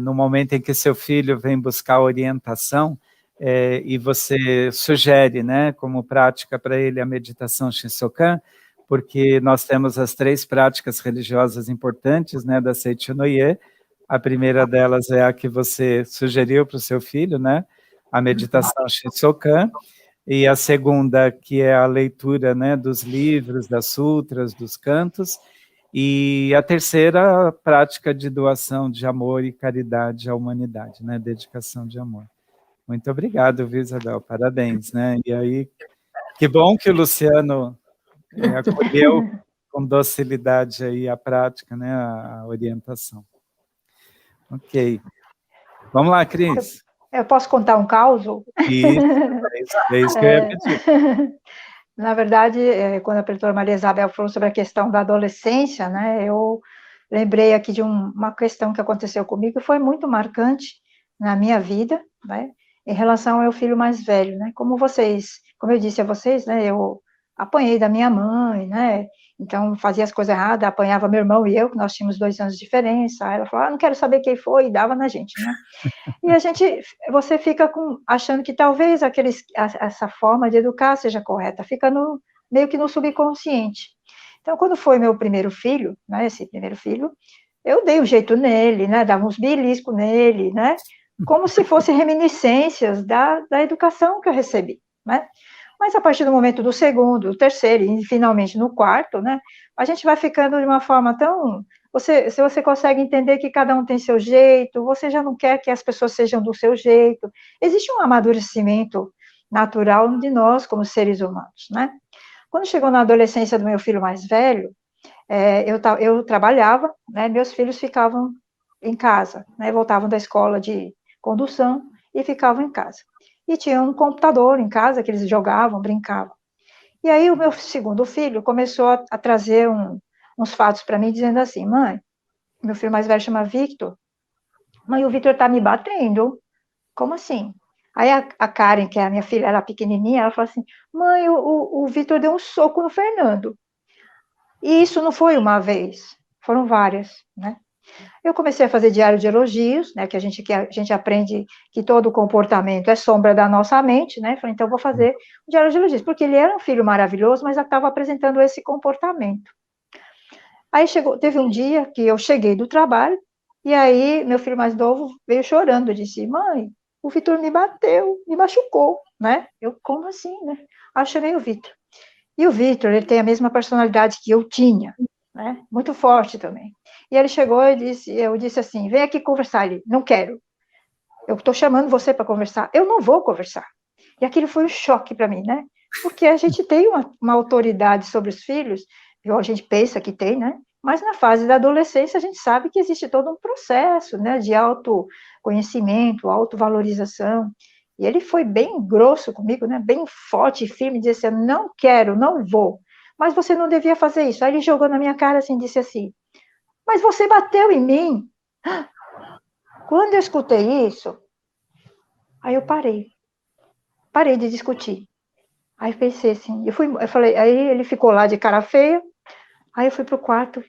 no momento em que seu filho vem buscar orientação e você sugere, né, como prática para ele a meditação Shisokan, porque nós temos as 3 práticas religiosas importantes, né, da Seicho Noye. A primeira delas é a que você sugeriu para o seu filho, né, a meditação Shisokan. E a segunda, que é a leitura, né, dos livros, das sutras, dos cantos, e a terceira, a prática de doação de amor e caridade à humanidade, né, dedicação de amor. Muito obrigado, viu, Isabel? Parabéns, né? E aí, que bom que o Luciano acolheu com docilidade aí a prática, né, a orientação. Ok. Vamos lá, Cris. Eu posso contar um caos? Isso que eu ia pedir. Na verdade, quando a professora Maria Isabel falou sobre a questão da adolescência, né, eu lembrei aqui de uma questão que aconteceu comigo, que foi muito marcante na minha vida, né, em relação ao meu filho mais velho, né, como eu disse a vocês, né, eu apanhei da minha mãe, né, então fazia as coisas erradas, apanhava meu irmão e eu, que nós tínhamos 2 anos de diferença, aí ela falou, não quero saber quem foi, e dava na gente, né, e você fica achando que talvez essa forma de educar seja correta, fica meio que no subconsciente. Então, quando foi meu primeiro filho, né, esse primeiro filho, eu dei um jeito nele, né, dava uns beliscos nele, né, como se fossem reminiscências da educação que eu recebi, né. Mas a partir do momento do segundo, do terceiro e finalmente no quarto, né, a gente vai ficando de uma forma tão... Se você consegue entender que cada um tem seu jeito, você já não quer que as pessoas sejam do seu jeito. Existe um amadurecimento natural de nós como seres humanos, né? Quando chegou na adolescência do meu filho mais velho, eu trabalhava, né, meus filhos ficavam em casa, né, voltavam da escola de condução e ficavam em casa. E tinha um computador em casa que eles jogavam, brincavam. E aí o meu segundo filho começou a trazer uns fatos para mim, dizendo assim, mãe, meu filho mais velho chama Victor, mãe, o Victor está me batendo. Como assim? Aí a Karen, que é a minha filha, ela pequenininha, ela falou assim, mãe, o Victor deu um soco no Fernando. E isso não foi uma vez, foram várias, né? Eu comecei a fazer diário de elogios, né, que a gente aprende que todo comportamento é sombra da nossa mente, né, falei, então eu vou fazer um diário de elogios, porque ele era um filho maravilhoso, mas estava apresentando esse comportamento. Aí teve um dia que eu cheguei do trabalho, e aí meu filho mais novo veio chorando, disse, mãe, o Vitor me bateu, me machucou, né, eu, como assim, né, aí eu chamei o Vitor. E o Vitor, ele tem a mesma personalidade que eu tinha, né? Muito forte também. E ele chegou e eu disse assim, vem aqui conversar. Ele, não quero. Eu estou chamando você para conversar. Eu não vou conversar. E aquilo foi um choque para mim, né? Porque a gente tem uma autoridade sobre os filhos, a gente pensa que tem, né? Mas na fase da adolescência a gente sabe que existe todo um processo, né? De autoconhecimento, autovalorização. E ele foi bem grosso comigo, né? Bem forte e firme, disse assim, não quero, não vou. Mas você não devia fazer isso. Aí ele jogou na minha cara assim, disse assim, mas você bateu em mim. Quando eu escutei isso, aí eu parei de discutir. Aí pensei assim, eu falei, aí ele ficou lá de cara feia, aí eu fui pro quarto,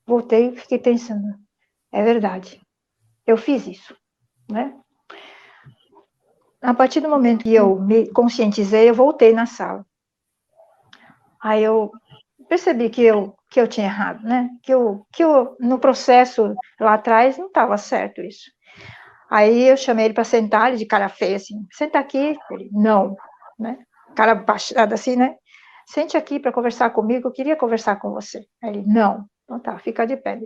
voltei, fiquei pensando, é verdade, eu fiz isso, né? A partir do momento que eu me conscientizei, eu voltei na sala. Aí eu percebi que eu tinha errado, né? Que eu no processo lá atrás não estava certo isso. Aí eu chamei ele para sentar, ele de cara feia assim, senta aqui. Ele, não, né? Cara baixada assim, né? Sente aqui para conversar comigo, eu queria conversar com você. Aí ele, não. Então tá, fica de pé.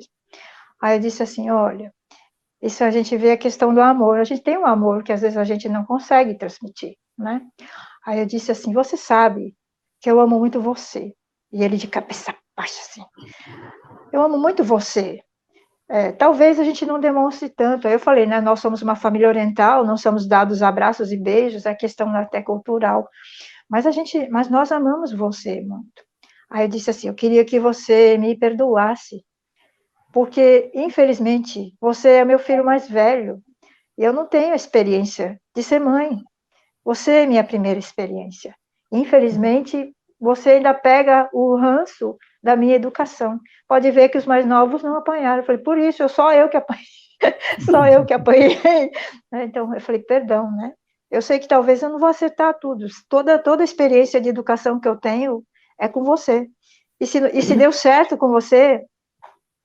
Aí eu disse assim, olha, isso a gente vê a questão do amor. A gente tem um amor que às vezes a gente não consegue transmitir, né? Aí eu disse assim, você sabe que eu amo muito você. E ele de cabeça baixa assim, eu amo muito você. Talvez a gente não demonstre tanto. Aí eu falei, né, nós somos uma família oriental, não somos dados abraços e beijos, é questão até cultural. Mas nós amamos você muito. Aí eu disse assim, eu queria que você me perdoasse, porque, infelizmente, você é meu filho mais velho, e eu não tenho experiência de ser mãe. Você é minha primeira experiência. Infelizmente, você ainda pega o ranço da minha educação. Pode ver que os mais novos não apanharam. Eu falei, por isso, só eu que apanhei. Só eu que apanhei. Então, eu falei, perdão, né? Eu sei que talvez eu não vou acertar tudo. Toda a experiência de educação que eu tenho é com você. E se deu certo com você,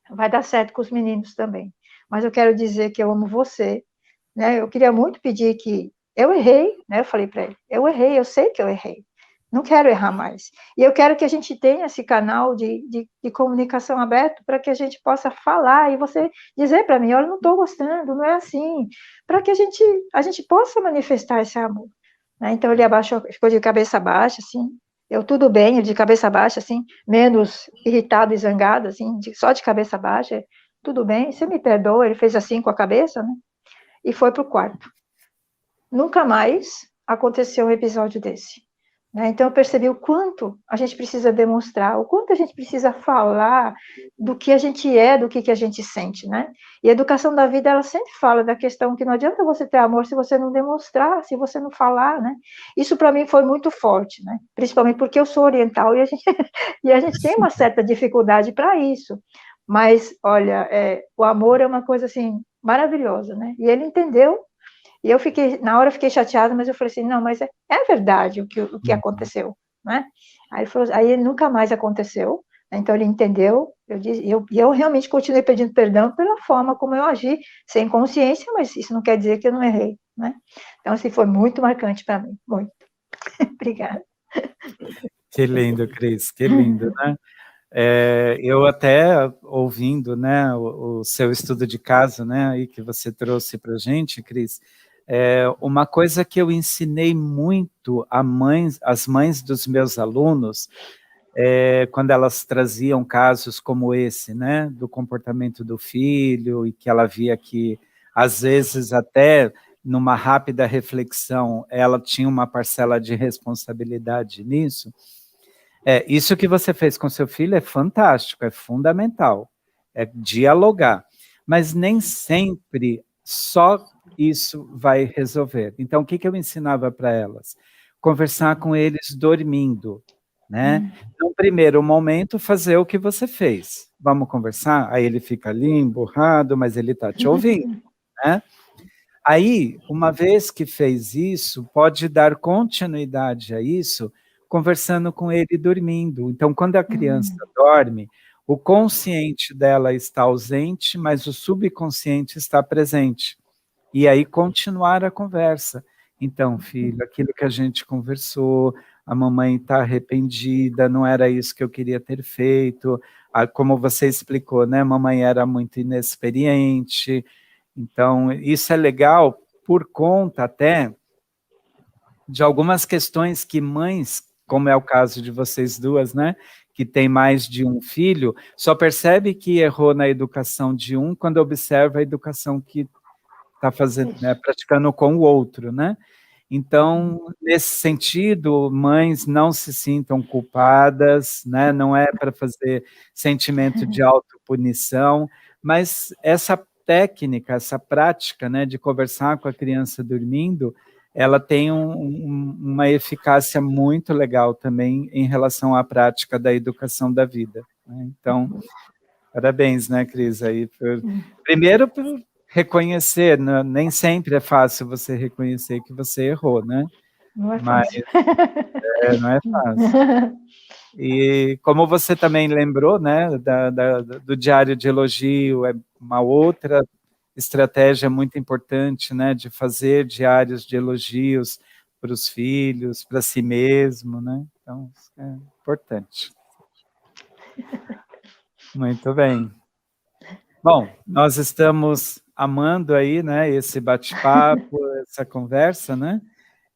vai dar certo com os meninos também. Mas eu quero dizer que eu amo você, né? Eu queria muito pedir que eu errei, né? Eu falei para ele, eu errei, eu sei que eu errei. Não quero errar mais. E eu quero que a gente tenha esse canal de comunicação aberto para que a gente possa falar e você dizer para mim, olha, não estou gostando, não é assim, para que a gente possa manifestar esse amor. Né? Então ele ficou de cabeça baixa, assim, eu tudo bem, ele de cabeça baixa, assim, menos irritado e zangado, assim, só de cabeça baixa, tudo bem, você me perdoa, ele fez assim com a cabeça, né? E foi para o quarto. Nunca mais aconteceu um episódio desse. Né? Então, eu percebi o quanto a gente precisa demonstrar, o quanto a gente precisa falar do que a gente é, do que a gente sente. Né? E a educação da vida, ela sempre fala da questão que não adianta você ter amor se você não demonstrar, se você não falar. Né? Isso, para mim, foi muito forte, né? Principalmente porque eu sou oriental e a gente tem uma certa dificuldade para isso. Mas, olha, o amor é uma coisa, assim, maravilhosa. Né? E ele entendeu. E na hora eu fiquei chateada, mas eu falei assim, não, mas é verdade o que aconteceu, né? Aí nunca mais aconteceu, então ele entendeu, eu realmente continuei pedindo perdão pela forma como eu agi, sem consciência, mas isso não quer dizer que eu não errei, né? Então, assim, foi muito marcante para mim, muito. Obrigada. Que lindo, Cris, que lindo, né? Eu até ouvindo, né, o seu estudo de caso, né, aí que você trouxe para a gente, Cris, uma coisa que eu ensinei muito às mães dos meus alunos, quando elas traziam casos como esse, né, do comportamento do filho, e que ela via que, às vezes, até numa rápida reflexão, ela tinha uma parcela de responsabilidade nisso. Isso que você fez com seu filho é fantástico, é fundamental, é dialogar, mas nem sempre só isso vai resolver. Então, o que eu ensinava para elas? Conversar com eles dormindo, né? No primeiro momento, fazer o que você fez. Vamos conversar? Aí ele fica ali, emburrado, mas ele está te ouvindo, né? Aí, uma vez que fez isso, pode dar continuidade a isso, conversando com ele dormindo. Então, quando a criança dorme, o consciente dela está ausente, mas o subconsciente está presente. E aí continuar a conversa. Então, filho, aquilo que a gente conversou, a mamãe está arrependida, não era isso que eu queria ter feito. Como você explicou, né? Mamãe era muito inexperiente. Então, isso é legal por conta até de algumas questões que mães, como é o caso de vocês duas, né? Que tem mais de um filho, só percebe que errou na educação de um quando observa a educação que está fazendo, né, praticando com o outro, né? Então, nesse sentido, mães não se sintam culpadas, né? Não é para fazer sentimento de autopunição, mas essa técnica, essa prática, né, de conversar com a criança dormindo, ela tem uma eficácia muito legal também em relação à prática da educação da vida, né? Então, parabéns, né, Cris, aí primeiro por reconhecer, né? Nem sempre é fácil você reconhecer que você errou, né? Não é fácil. Mas, não é fácil. E como você também lembrou, né, do diário de elogio, é uma outra estratégia muito importante, né, de fazer diários de elogios para os filhos, para si mesmo, né? Então, isso é importante. Muito bem. Bom, nós estamos amando aí, né, esse bate-papo, essa conversa, né?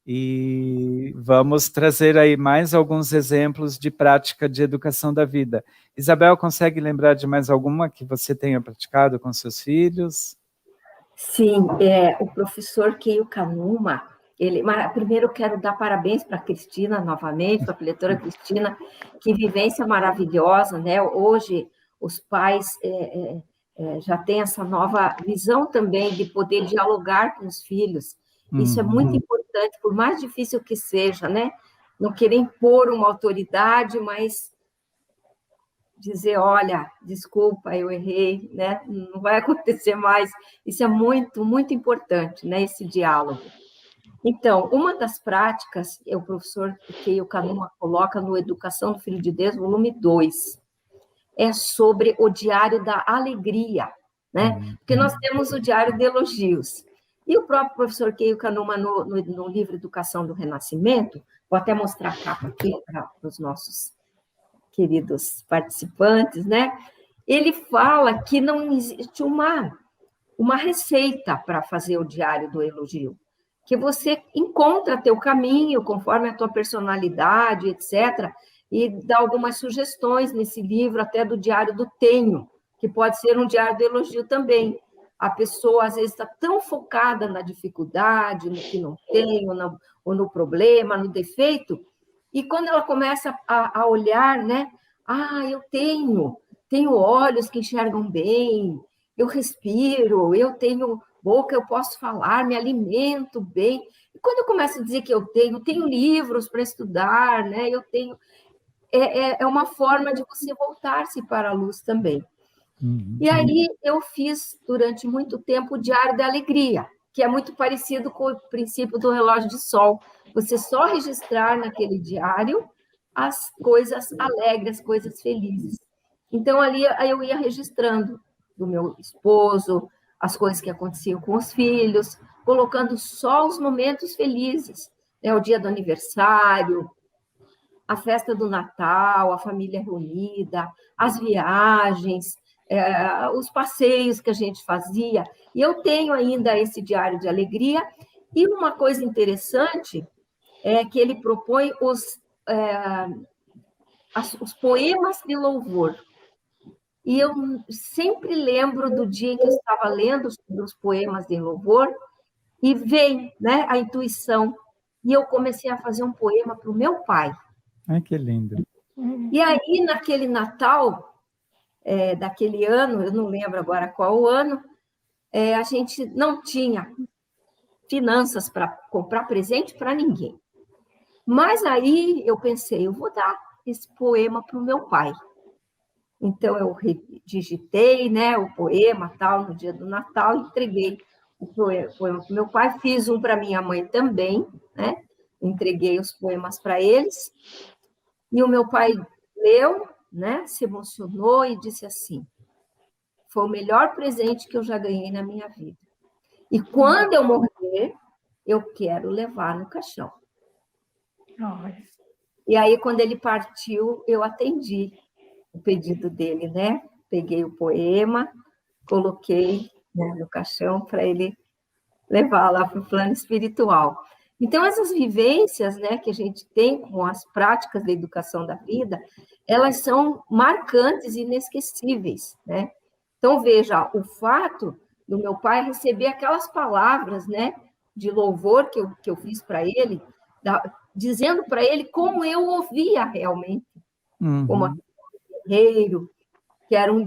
E vamos trazer aí mais alguns exemplos de prática de educação da vida. Isabel, consegue lembrar de mais alguma que você tenha praticado com seus filhos? Sim, o professor Keio Kanuma, primeiro eu quero dar parabéns para a Cristina novamente, para a diretora Cristina, que vivência maravilhosa, né? Hoje os pais já têm essa nova visão também de poder dialogar com os filhos. Isso é muito importante, por mais difícil que seja, né? Não querer impor uma autoridade, mas dizer, olha, desculpa, eu errei, né? Não vai acontecer mais. Isso é muito, muito importante, né? Esse diálogo. Então, uma das práticas, o professor Keio Kanuma coloca no Educação do Filho de Deus, volume 2, é sobre o diário da alegria, né? Porque nós temos o diário de elogios. E o próprio professor Keio Kanuma, no livro Educação do Renascimento, vou até mostrar a capa aqui para os nossos queridos participantes, né? Ele fala que não existe uma receita para fazer o diário do elogio, que você encontra teu caminho conforme a tua personalidade, etc., e dá algumas sugestões nesse livro, até do diário do tenho, que pode ser um diário do elogio também. A pessoa, às vezes, está tão focada na dificuldade, no que não tem, ou no problema, no defeito, e quando ela começa a olhar, né? Ah, eu tenho olhos que enxergam bem, eu respiro, eu tenho boca, eu posso falar, me alimento bem. E quando eu começo a dizer que eu tenho livros para estudar, né? Eu tenho... É uma forma de você voltar-se para a luz também. E aí eu fiz, durante muito tempo, o Diário da Alegria, que é muito parecido com o princípio do relógio de sol. Você só registrar naquele diário as coisas alegres, as coisas felizes. Então, ali eu ia registrando do meu esposo, as coisas que aconteciam com os filhos, colocando só os momentos felizes, né? O dia do aniversário, a festa do Natal, a família reunida, as viagens, os passeios que a gente fazia. E eu tenho ainda esse diário de alegria. E uma coisa interessante é que ele propõe os poemas de louvor. E eu sempre lembro do dia em que eu estava lendo os poemas de louvor e veio, né, a intuição. E eu comecei a fazer um poema para o meu pai. Ai, que lindo. E aí, naquele Natal daquele ano, eu não lembro agora qual o ano, a gente não tinha finanças para comprar presente para ninguém. Mas aí eu pensei, eu vou dar esse poema para o meu pai. Então, eu digitei, né, o poema, tal, no dia do Natal, entreguei o poema para o meu pai, fiz um para minha mãe também, né, entreguei os poemas para eles, e o meu pai leu, né, se emocionou e disse assim: foi o melhor presente que eu já ganhei na minha vida. E quando eu morrer, eu quero levar no caixão. E aí, quando ele partiu, eu atendi o pedido dele, né? Peguei o poema, coloquei, né, no caixão para ele levar lá para o plano espiritual. Então, essas vivências, né, que a gente tem com as práticas da educação da vida, elas são marcantes e inesquecíveis, né? Então, veja, o fato do meu pai receber aquelas palavras, né, de louvor que eu fiz para ele, dizendo para ele como eu ouvia realmente, como um guerreiro, que era um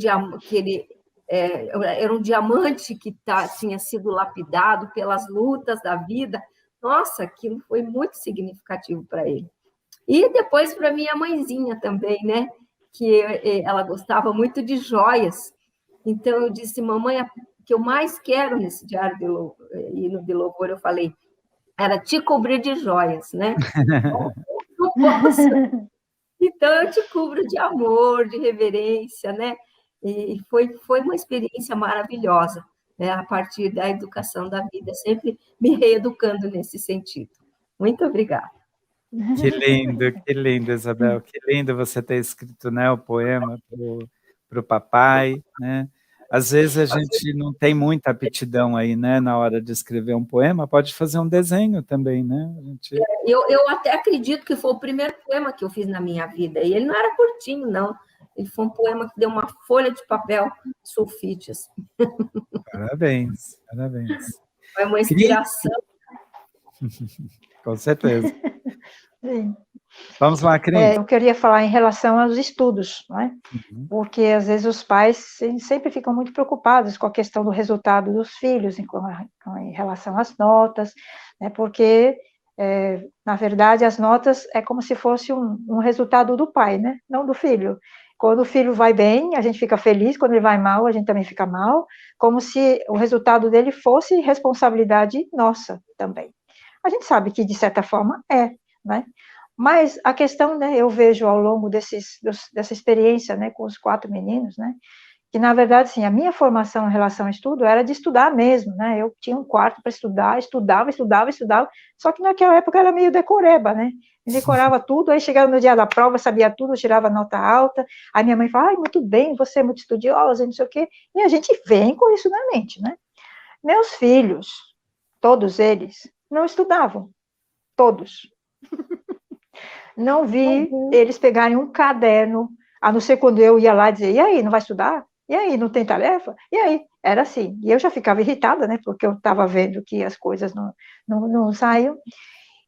diamante que tinha sido lapidado pelas lutas da vida. Nossa, aquilo foi muito significativo para ele. E depois para minha mãezinha também, né? Que ela gostava muito de joias. Então eu disse: mamãe, o que eu mais quero nesse diário de louvor, eu falei, era te cobrir de joias, né? Não posso. Então eu te cubro de amor, de reverência, né? E foi uma experiência maravilhosa, né? A partir da educação da vida, sempre me reeducando nesse sentido. Muito obrigada. Que lindo, Isabel, que lindo você ter escrito, né, o poema para o papai, né? Às vezes a gente não tem muita aptidão aí, né, na hora de escrever um poema, pode fazer um desenho também, né? Eu até acredito que foi o primeiro poema que eu fiz na minha vida, e ele não era curtinho, não. Ele foi um poema que deu uma folha de papel sulfite. Assim. Parabéns, parabéns. Foi uma inspiração. Com certeza. Sim. Vamos lá, Cris. Eu queria falar em relação aos estudos, né? Porque às vezes os pais sempre ficam muito preocupados com a questão do resultado dos filhos em relação às notas, né? Porque, na verdade, as notas é como se fosse um resultado do pai, né? Não do filho. Quando o filho vai bem, a gente fica feliz, quando ele vai mal, a gente também fica mal, como se o resultado dele fosse responsabilidade nossa também. A gente sabe que, de certa forma, né? Mas a questão, né, eu vejo ao longo dessa experiência, né, com os 4 meninos, né, que, na verdade, assim, a minha formação em relação ao estudo era de estudar mesmo, né, eu tinha um quarto para estudar, estudava, só que naquela época era meio decoreba, né, eu decorava tudo, aí chegava no dia da prova, sabia tudo, tirava nota alta, aí minha mãe falava, muito bem, você é muito estudiosa, não sei o quê, e a gente vem com isso na mente, né. Meus filhos, todos eles, não estudavam, todos. Não vi eles pegarem um caderno, a não ser quando eu ia lá dizer, e aí, não vai estudar? E aí, não tem tarefa? E aí? Era assim. E eu já ficava irritada, né, porque eu estava vendo que as coisas não saíam.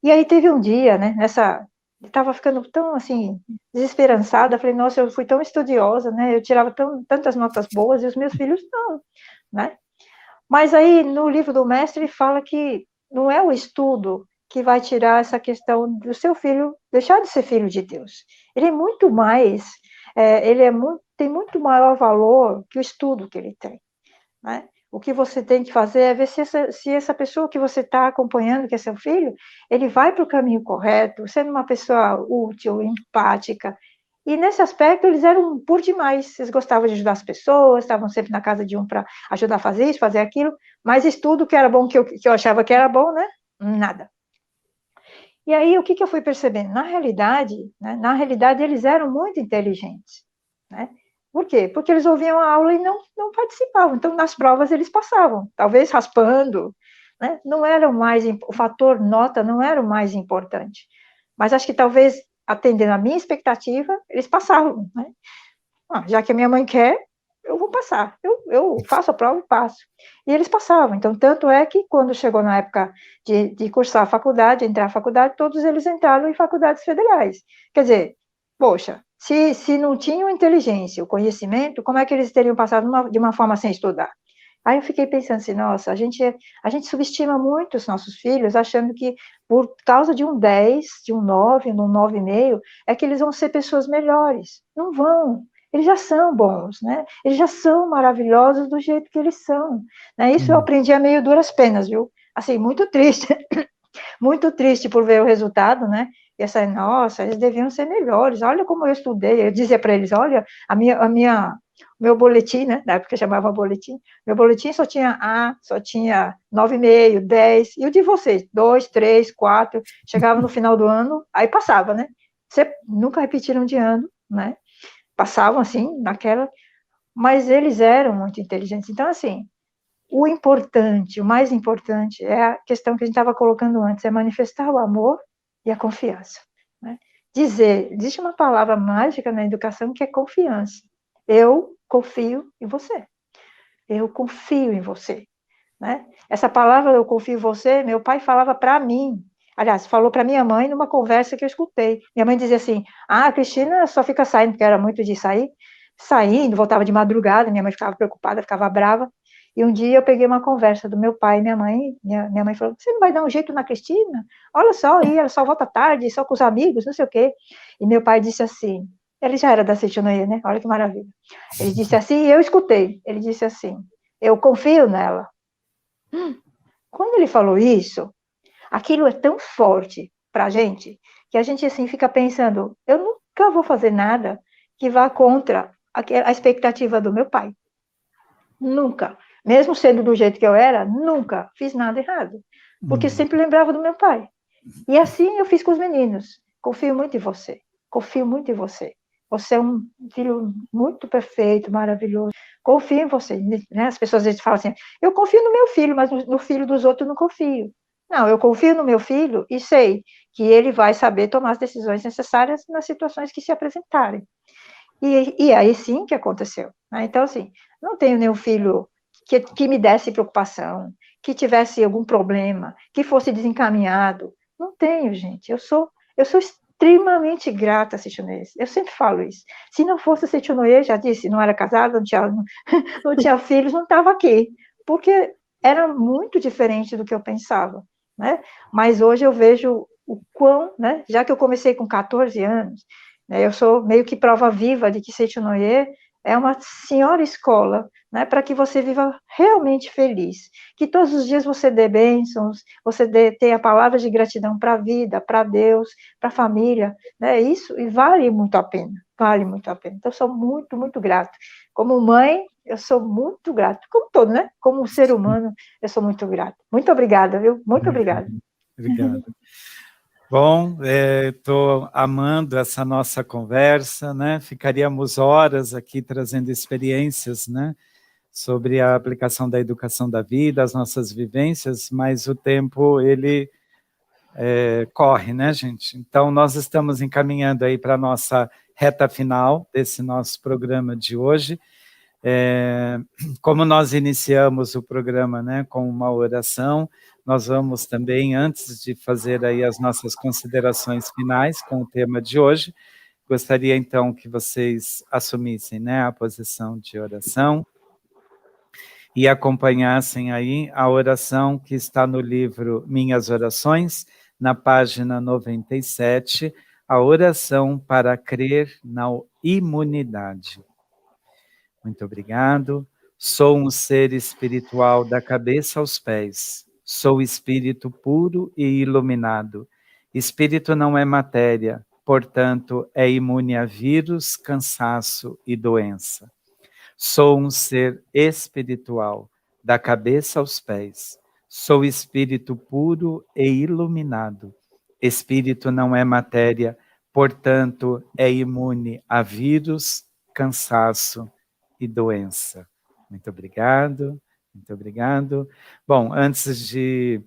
E aí teve um dia, né, eu estava ficando tão, assim, desesperançada, falei, nossa, eu fui tão estudiosa, né, eu tirava tantas notas boas e os meus filhos não, né. Mas aí, no livro do mestre, fala que não é o estudo que vai tirar essa questão do seu filho deixar de ser filho de Deus. Ele é muito mais, tem muito maior valor que o estudo que ele tem, né? O que você tem que fazer é ver se essa pessoa que você está acompanhando, que é seu filho, ele vai para o caminho correto, sendo uma pessoa útil, empática. E nesse aspecto eles eram por demais, eles gostavam de ajudar as pessoas, estavam sempre na casa de um para ajudar a fazer isso, fazer aquilo, mas estudo que era bom, que eu achava que era bom, né? Nada. E aí, o que eu fui percebendo? Na realidade, eles eram muito inteligentes, né? Por quê? Porque eles ouviam a aula e não participavam. Então, nas provas, eles passavam, talvez raspando, né? Não era o fator nota não era o mais importante. Mas acho que talvez, atendendo a minha expectativa, eles passavam, né? Já que a minha mãe quer, eu vou passar. Eu faço a prova e passo. E eles passavam. Então, tanto é que quando chegou na época de cursar a faculdade, entrar na faculdade, todos eles entraram em faculdades federais. Quer dizer, poxa, se não tinham inteligência, o conhecimento, como é que eles teriam passado de uma forma sem estudar? Aí eu fiquei pensando assim, nossa, a gente subestima muito os nossos filhos, achando que por causa de um 10, de um 9, de um 9,5, é que eles vão ser pessoas melhores. Não vão. Eles já são bons, né? Eles já são maravilhosos do jeito que eles são. Né? Isso eu aprendi a meio duras penas, viu? Assim, muito triste. Muito triste por ver o resultado, né? E essa, nossa, eles deviam ser melhores. Olha como eu estudei. Eu dizia para eles, olha, meu boletim, né? Na época eu chamava boletim. Meu boletim só tinha A, só tinha 9,5, 10. E o de vocês? 2, 3, 4. Chegava no final do ano, aí passava, né? Você nunca repetiram de ano, né? Passavam assim, naquela. Mas eles eram muito inteligentes. Então, assim, o importante, o mais importante, é a questão que a gente estava colocando antes, é manifestar o amor e a confiança. Né? Existe uma palavra mágica na educação que é confiança. Eu confio em você. Eu confio em você. Né? Essa palavra, eu confio em você, meu pai falava para mim. Aliás, falou para minha mãe numa conversa que eu escutei. Minha mãe dizia assim, a Cristina só fica saindo, porque era muito de sair, saindo, voltava de madrugada, minha mãe ficava preocupada, ficava brava. E um dia eu peguei uma conversa do meu pai e minha mãe, minha mãe falou, você não vai dar um jeito na Cristina? Olha só, ela só volta tarde, só com os amigos, não sei o quê. E meu pai disse assim, ele já era da Seitonoye, né? Olha que maravilha. Ele disse assim, e eu escutei, ele disse assim, eu confio nela. Quando ele falou isso, aquilo é tão forte para a gente, que a gente assim fica pensando, eu nunca vou fazer nada que vá contra a expectativa do meu pai. Nunca. Mesmo sendo do jeito que eu era, nunca fiz nada errado. Porque sempre lembrava do meu pai. E assim eu fiz com os meninos. Confio muito em você. Confio muito em você. Você é um filho muito perfeito, maravilhoso. Confio em você. Né? As pessoas às vezes falam assim, eu confio no meu filho, mas no filho dos outros eu não confio. Não, eu confio no meu filho e sei que ele vai saber tomar as decisões necessárias nas situações que se apresentarem. E aí sim que aconteceu. Né? Então, assim, não tenho nenhum filho que me desse preocupação, que tivesse algum problema, que fosse desencaminhado. Não tenho, gente. Eu sou extremamente grata a Seitonoye. Eu sempre falo isso. Se não fosse a Seitonoye, já disse, não era casada, não tinha filhos, não estava aqui. Porque era muito diferente do que eu pensava. Né? Mas hoje eu vejo o quão, né? Já que eu comecei com 14 anos, né, eu sou meio que prova viva de que Seitonoye é uma senhora escola, né, para que você viva realmente feliz. Que todos os dias você dê bênçãos, você tenha palavras de gratidão para a vida, para Deus, para a família. Né, isso, e vale muito a pena, vale muito a pena. Então, eu sou muito, muito grata. Como mãe, eu sou muito grata. Como todo, né? Como ser humano, eu sou muito grata. Muito obrigada, viu? Muito obrigada. Obrigado. Bom, estou amando essa nossa conversa, né? Ficaríamos horas aqui trazendo experiências, né? Sobre a aplicação da educação da vida, as nossas vivências, mas o tempo, ele corre, né, gente? Então, nós estamos encaminhando aí para a nossa reta final desse nosso programa de hoje. Como nós iniciamos o programa, né, com uma oração, nós vamos também, antes de fazer aí as nossas considerações finais com o tema de hoje, gostaria então que vocês assumissem, né, a posição de oração e acompanhassem aí a oração que está no livro Minhas Orações, na página 97, a oração para crer na imunidade. Muito obrigado. Sou um ser espiritual da cabeça aos pés. Sou espírito puro e iluminado. Espírito não é matéria, portanto, é imune a vírus, cansaço e doença. Sou um ser espiritual, da cabeça aos pés. Sou espírito puro e iluminado. Espírito não é matéria, portanto, é imune a vírus, cansaço e doença. Muito obrigado, muito obrigado. Bom, antes de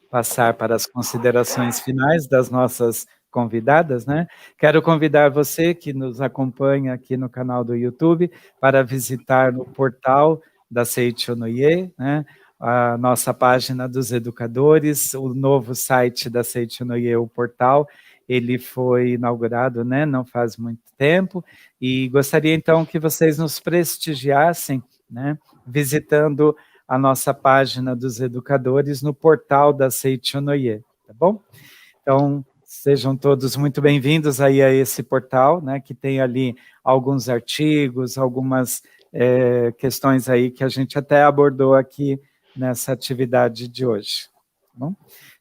passar para as considerações finais das nossas convidadas, né? Quero convidar você que nos acompanha aqui no canal do YouTube para visitar no portal da Seitonoye, né? A nossa página dos educadores, o novo site da Seitonoye, o portal, ele foi inaugurado, né? Não faz muito tempo, e gostaria então que vocês nos prestigiassem né, visitando a nossa página dos educadores no portal da Seichonoye, tá bom? Então, sejam todos muito bem-vindos aí a esse portal, né, que tem ali alguns artigos, algumas questões aí que a gente até abordou aqui nessa atividade de hoje. Tá bom?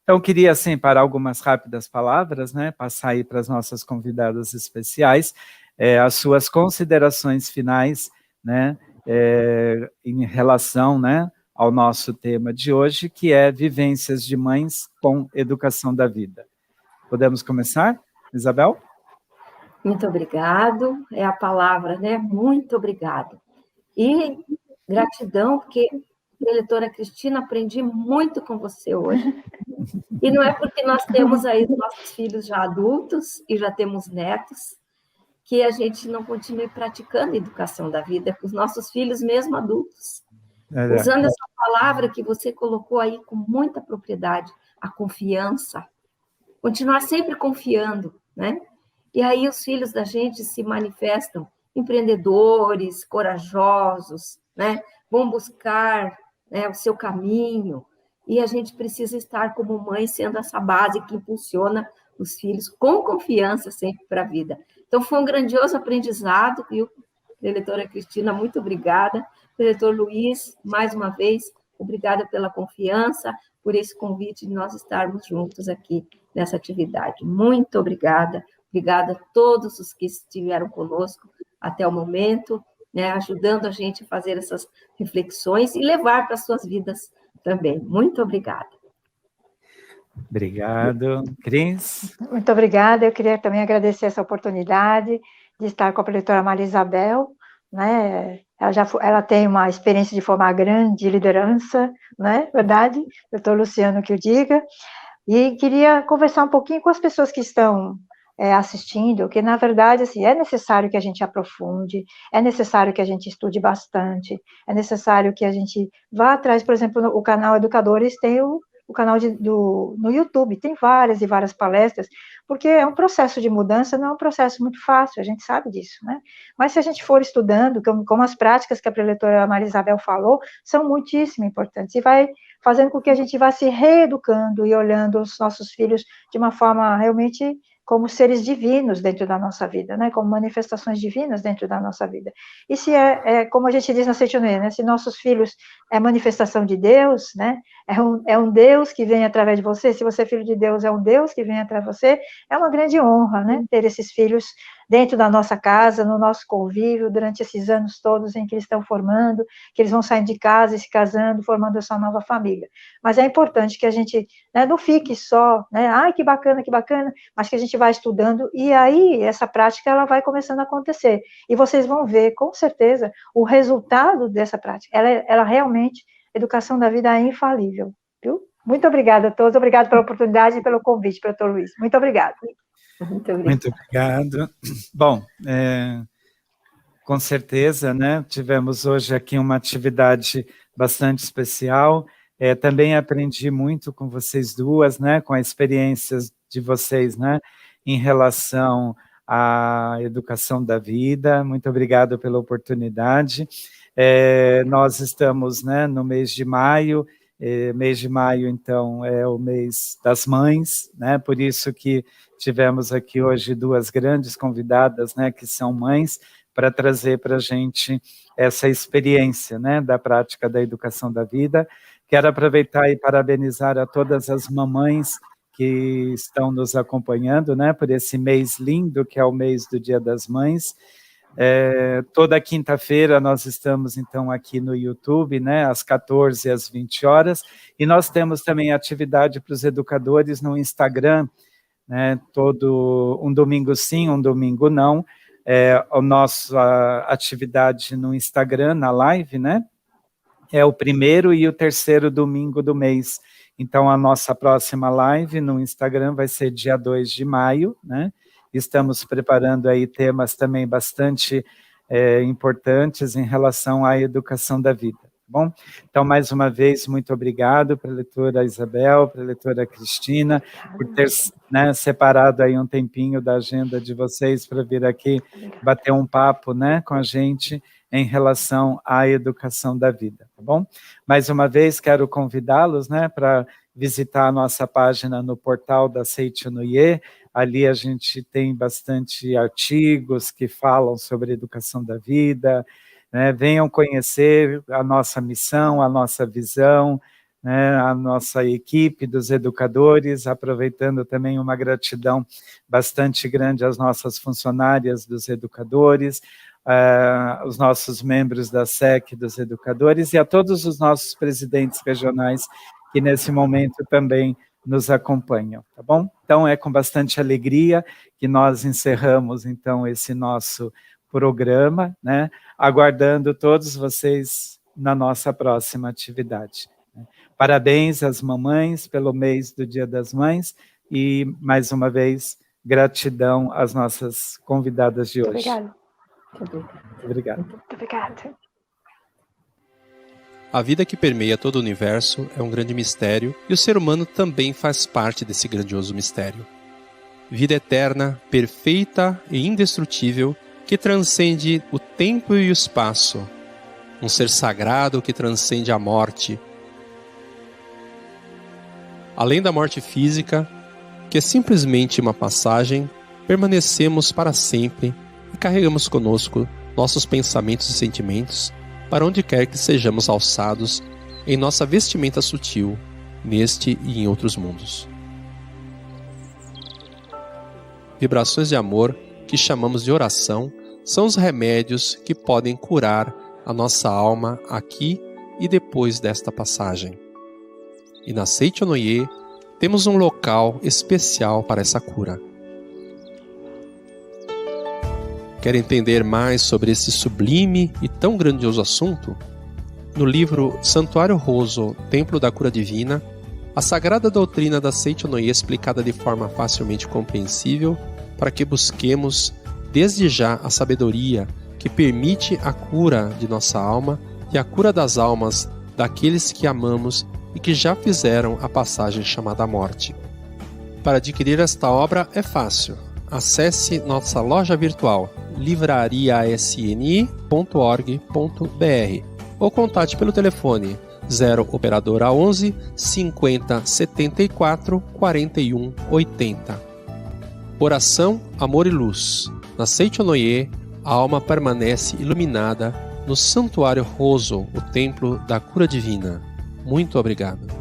Então, eu queria, assim, para algumas rápidas palavras, né, passar aí para as nossas convidadas especiais, as suas considerações finais, né, em relação, né, ao nosso tema de hoje, que é vivências de mães com educação da vida. Podemos começar, Isabel? Muito obrigado, é a palavra, né? Muito obrigado. E gratidão, porque, preletora Cristina, aprendi muito com você hoje. E não é porque nós temos aí os nossos filhos já adultos e já temos netos, que a gente não continue praticando a educação da vida com os nossos filhos mesmo adultos. Usando essa palavra que você colocou aí com muita propriedade, a confiança. Continuar sempre confiando, né? E aí os filhos da gente se manifestam empreendedores, corajosos, né? Vão buscar, né, o seu caminho, e a gente precisa estar como mãe sendo essa base que impulsiona os filhos com confiança sempre para a vida. Então foi um grandioso aprendizado, viu? Preletora Cristina, muito obrigada. Preletor Luiz, mais uma vez, obrigada pela confiança, por esse convite de nós estarmos juntos aqui nessa atividade. Muito obrigada. Obrigada a todos os que estiveram conosco até o momento, né, ajudando a gente a fazer essas reflexões e levar para as suas vidas também. Muito obrigada. Obrigado. Cris? Muito obrigada. Eu queria também agradecer essa oportunidade de estar com a preletora Maria Isabel, né? Ela tem uma experiência de formar grande liderança, né? Verdade? Doutor Luciano que o diga. E queria conversar um pouquinho com as pessoas que estão assistindo, que, na verdade, assim, é necessário que a gente aprofunde, é necessário que a gente estude bastante, é necessário que a gente vá atrás, por exemplo, o canal Educadores tem o canal no YouTube, tem várias e várias palestras, porque é um processo de mudança, não é um processo muito fácil, a gente sabe disso, né? Mas se a gente for estudando, como as práticas que a preletora Maria Isabel falou, são muitíssimo importantes, e vai fazendo com que a gente vá se reeducando e olhando os nossos filhos de uma forma realmente como seres divinos dentro da nossa vida, né? Como manifestações divinas dentro da nossa vida. E se como a gente diz na Seichonoye, né? Se nossos filhos é manifestação de Deus, né? É um Deus que vem através de você, se você é filho de Deus, é um Deus que vem através de você, é uma grande honra, né? Ter esses filhos dentro da nossa casa, no nosso convívio, durante esses anos todos em que eles estão formando, que eles vão saindo de casa e se casando, formando essa nova família. Mas é importante que a gente, né, não fique só, né, ai, que bacana, mas que a gente vai estudando, e aí essa prática ela vai começando a acontecer. E vocês vão ver, com certeza, o resultado dessa prática. Ela realmente, a educação da vida é infalível, viu? Muito obrigada a todos, obrigado pela oportunidade e pelo convite, doutor Luiz. Muito obrigada. Muito obrigado. Bom, com certeza, né, tivemos hoje aqui uma atividade bastante especial, também aprendi muito com vocês duas, né, com as experiências de vocês, né, em relação à educação da vida. Muito obrigado pela oportunidade. Nós estamos, né, no mês de maio, então, é o mês das mães, né, por isso que tivemos aqui hoje duas grandes convidadas, né, que são mães, para trazer para a gente essa experiência, né, da prática da educação da vida. Quero aproveitar e parabenizar a todas as mamães que estão nos acompanhando, né, por esse mês lindo, que é o mês do Dia das Mães. Toda quinta-feira nós estamos, então, aqui no YouTube, né, às 14 às 20 horas, e nós temos também atividade para os educadores no Instagram, né, todo um domingo sim, um domingo não, a nossa atividade no Instagram, na live, né, é o primeiro e o terceiro domingo do mês. Então, a nossa próxima live no Instagram vai ser dia 2 de maio, né, estamos preparando aí temas também bastante importantes em relação à educação da vida. bom? Então, mais uma vez, muito obrigado, preletora Isabel, preletora Cristina, por ter, né, separado aí um tempinho da agenda de vocês para vir aqui bater um papo, né, com a gente em relação à educação da vida, tá bom? Mais uma vez, quero convidá-los, né, para visitar a nossa página no portal da Seichonoye. Ali a gente tem bastante artigos que falam sobre educação da vida, né? Venham conhecer a nossa missão, a nossa visão, né? A nossa equipe dos educadores, aproveitando também uma gratidão bastante grande às nossas funcionárias dos educadores, os nossos membros da SEC dos educadores e a todos os nossos presidentes regionais que nesse momento também nos acompanham, tá bom? Então é com bastante alegria que nós encerramos então esse nosso programa, né? Aguardando todos vocês na nossa próxima atividade. Parabéns às mamães pelo mês do Dia das Mães e mais uma vez gratidão às nossas convidadas de hoje. Obrigada. Obrigado. Muito obrigada. A vida que permeia todo o universo é um grande mistério e o ser humano também faz parte desse grandioso mistério. Vida eterna, perfeita e indestrutível que transcende o tempo e o espaço. Um ser sagrado que transcende a morte. Além da morte física, que é simplesmente uma passagem, permanecemos para sempre e carregamos conosco nossos pensamentos e sentimentos para onde quer que sejamos alçados em nossa vestimenta sutil, neste e em outros mundos. Vibrações de amor, que chamamos de oração, são os remédios que podem curar a nossa alma aqui e depois desta passagem. E na Seichonoye temos um local especial para essa cura. Quer entender mais sobre esse sublime e tão grandioso assunto? No livro Santuário Roso, Templo da Cura Divina, a sagrada doutrina da Seichonoye explicada de forma facilmente compreensível para que busquemos desde já a sabedoria que permite a cura de nossa alma e a cura das almas daqueles que amamos e que já fizeram a passagem chamada morte. Para adquirir esta obra é fácil. Acesse nossa loja virtual livrariasni.org.br ou contate pelo telefone 0 operadora 11 50 74 41 80. Oração, amor e luz. Na Seichonoye, a alma permanece iluminada no Santuário Roso, o Templo da Cura Divina. Muito obrigado.